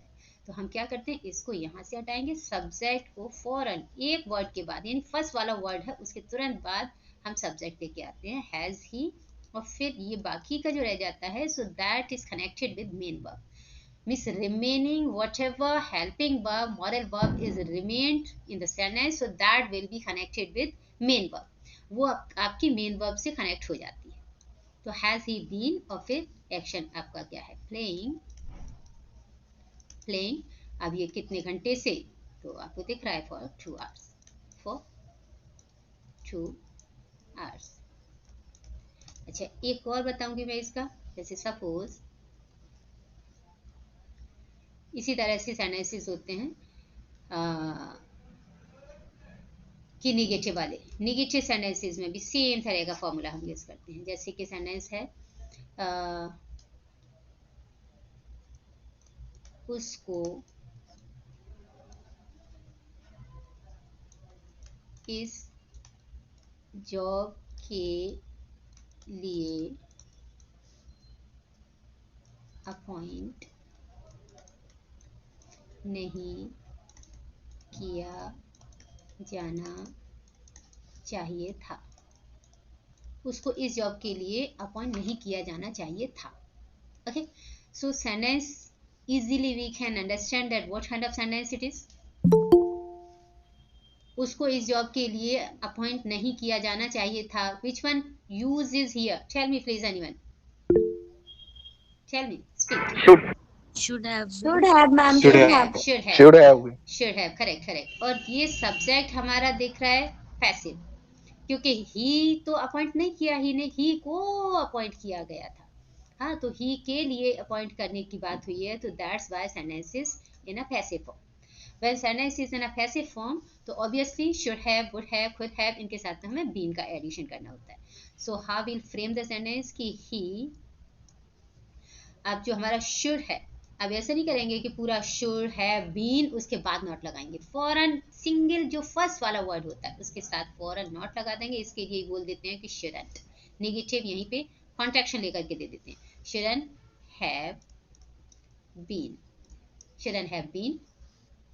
तो हम क्या करते हैं, इसको यहाँ से हटाएंगे, सब्जेक्ट को फौरन एक वर्ड के बाद, यानी फर्स्ट वाला वर्ड है उसके तुरंत बाद हम सब्जेक्ट लेके आते हैं, हैज ही, और फिर ये बाकी का जो रह जाता है, so that is connected with main verb. Means remaining whatever helping verb, moral verb is remained in the sentence, so that will be connected with main verb. वो आपकी main verb से connect हो जाती है। तो has he been, और फिर action आपका क्या है, playing, playing। अब ये कितने घंटे से, तो आपको दिख रहा है for 2 hours, for 2 hours। अच्छा, एक और बताऊंगी मैं इसका, जैसे सपोज इसी तरह से सेंटेंसेस होते हैं कि निगेटिव वाले, निगेटिव सेंटेंसेस में भी सेम तरह का फॉर्मूला हम यूज करते हैं। जैसे कि सेंटेंस है उसको इस जॉब के लिए अपॉइंट नहीं किया जाना चाहिए था, उसको इस जॉब के लिए अपॉइंट नहीं किया जाना चाहिए था। Okay, so sentence easily we can understand that what kind of sentence it is। उसको इस जॉब के लिए अपॉइंट नहीं किया जाना चाहिए था, which one use is here, tell me please anyone, tell me, speak। should have Should have, ma'am. should Should have, have. should have, should have should have, correct, correct। और ये subject हमारा दिख रहा है पैसिव, क्योंकि ही तो appoint नहीं किया, ही ने ही को अपॉइंट किया गया था। हाँ, तो ही के लिए अपॉइंट करने की बात हुई है, तो that's why sentence is in a passive form. When sentence is in a passive form, तो obviously should have, would have, could have, इनके साथ में हमें बीन का एडिशन करना होता है। So how will frame the sentence कि ही, अब जो हमारा शुड है, अब ऐसा नहीं करेंगे कि पूरा शुड हैव बीन उसके बाद नॉट लगाएंगे, फौरन सिंगल जो फर्स्ट वाला वर्ड होता है उसके साथ फौरन नॉट लगा देंगे। इसके लिए बोल देते हैं कि शुडंट, नेगेटिव यहीं पे कॉन्ट्रैक्शन लेकर के दे देते हैं, shouldn't have been, shouldn't have been,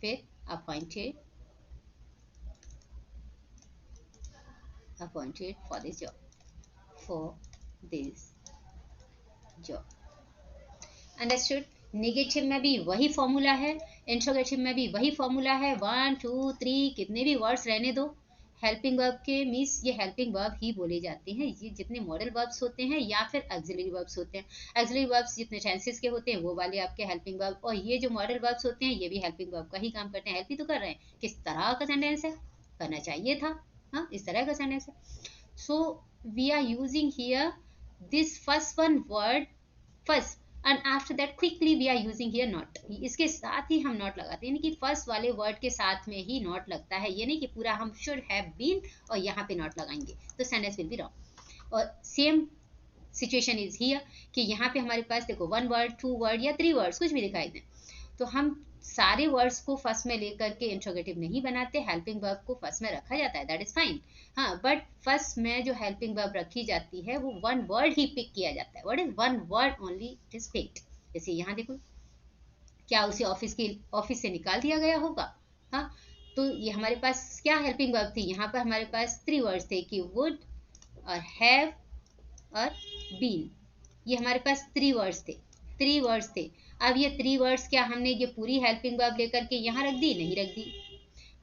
फिर appointed for this job, for this job. Understood. Negative में भी वही फॉर्मूला है, इंट्रोगेटिव में भी वही फॉर्मूला है, 1 2 3 कितने भी वर्ड्स रहने दो हेल्पिंग वर्ब के, मीन्स ये हेल्पिंग वर्ब ही बोले जाते हैं। ये जितने मॉडल वर्ब्स होते हैं या फिर ऑक्सिलरी वर्ब्स होते हैं, ऑक्सिलरी वर्ब्स जितने टेंसेस के होते हैं वो वाले आपके हेल्पिंग वर्ब, और ये जो मॉडल वर्ब्स होते हैं ये भी हेल्पिंग वर्ब का ही काम करते हैं। हेल्प ही तो कर रहे हैं, किस तरह का सेंटेंस है, करना चाहिए था, हाँ इस तरह का सेंटेंस है। So we are using here this first one word first, and after that quickly we are using here not, इसके साथ ही हम नॉट लगाते हैं, यानी कि फर्स्ट वाले वर्ड के साथ में ही नॉट लगता है, ये नहीं कि पूरा हम should have been और यहाँ पे नॉट लगाएंगे तो सेंटेंस विल बी रॉन्ग। और सेम सिचुएशन इज हियर कि यहाँ पे हमारे पास देखो 1 वर्ड 2 वर्ड या 3 वर्ड्स कुछ भी दिखाई दें, तो हम सारे वर्ड्स को फर्स्ट में लेकर के इंट्रोगेटिव नहीं बनाते, हेल्पिंग वर्ब को फर्स्ट में रखा जाता है, दैट इज फाइन। हाँ, बट फर्स्ट में जो हेल्पिंग वर्ब रखी जाती है वो 1 वर्ड ही पिक किया जाता है, what is 1 word only it is picked. जैसे यहाँ देखो, क्या उसे ऑफिस से निकाल दिया गया होगा, हाँ, तो ये हमारे पास क्या हेल्पिंग वर्ब थी, यहाँ पर हमारे पास 3 वर्ड्स थे कि वुड और हैव और बीन, ये हमारे पास 3 वर्ड्स थे। अब ये 3 वर्ड्स क्या हमने ये पूरी हेल्पिंग वर्ब लेकर के यहाँ रख दी, नहीं रख दी,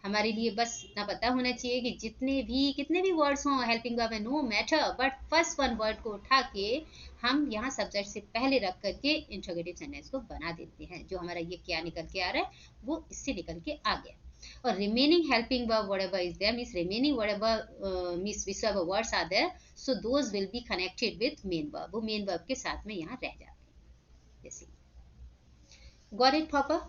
हमारे लिए बस इतना पता होना चाहिए कि कितने भी वर्ड्स हों हेल्पिंग वर्ब में, no matter, but first one word को उठा के हम यहाँ सब्जेक्ट से पहले रख करके इंट्रोगेटिव सेंटेंस को बना देते हैं। जो हमारा ये क्या निकल के आ रहा है वो इससे निकल के आ गया। और remaining helping verb whatever is there means remaining whatever means whichever words are there, so those will be connected with main verb, वो मेन वर्ब के साथ में यहाँ रह जाते हैं। जैसे गॉट इट प्रॉपर।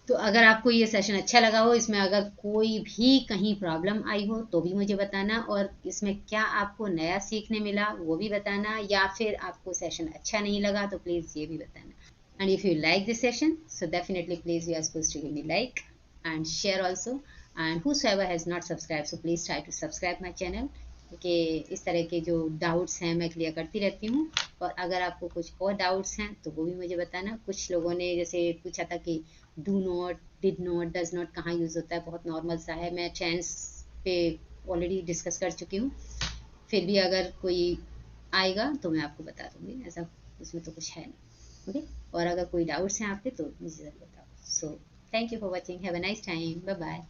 तो अगर आपको ये सेशन अच्छा लगा हो, इसमें अगर कोई भी कहीं प्रॉब्लम आई हो तो भी मुझे बताना, और इसमें क्या आपको नया सीखने मिला वो भी बताना, या फिर आपको सेशन अच्छा नहीं लगा तो प्लीज़ ये भी बताना। And if you like this session so definitely please you are supposed to give me like and share also, and whosoever has not subscribed so please try to subscribe my channel, कि इस तरह के जो doubts हैं मैं clear करती रहती हूँ। और अगर आपको कुछ और डाउट्स हैं तो वो भी मुझे बताना। कुछ लोगों ने जैसे पूछा था कि do not, did not, does not कहाँ यूज़ होता है, बहुत नॉर्मल सा है, मैं टेंस पे ऑलरेडी डिस्कस कर चुकी हूँ। फिर भी अगर कोई आएगा तो मैं आपको बता दूँगी, ऐसा उसमें तो कुछ है नहीं। ओके, और अगर कोई डाउट्स हैं आपके तो मुझे ज़रूर बताओ। सो thank you for watching. Have a nice time. Bye bye.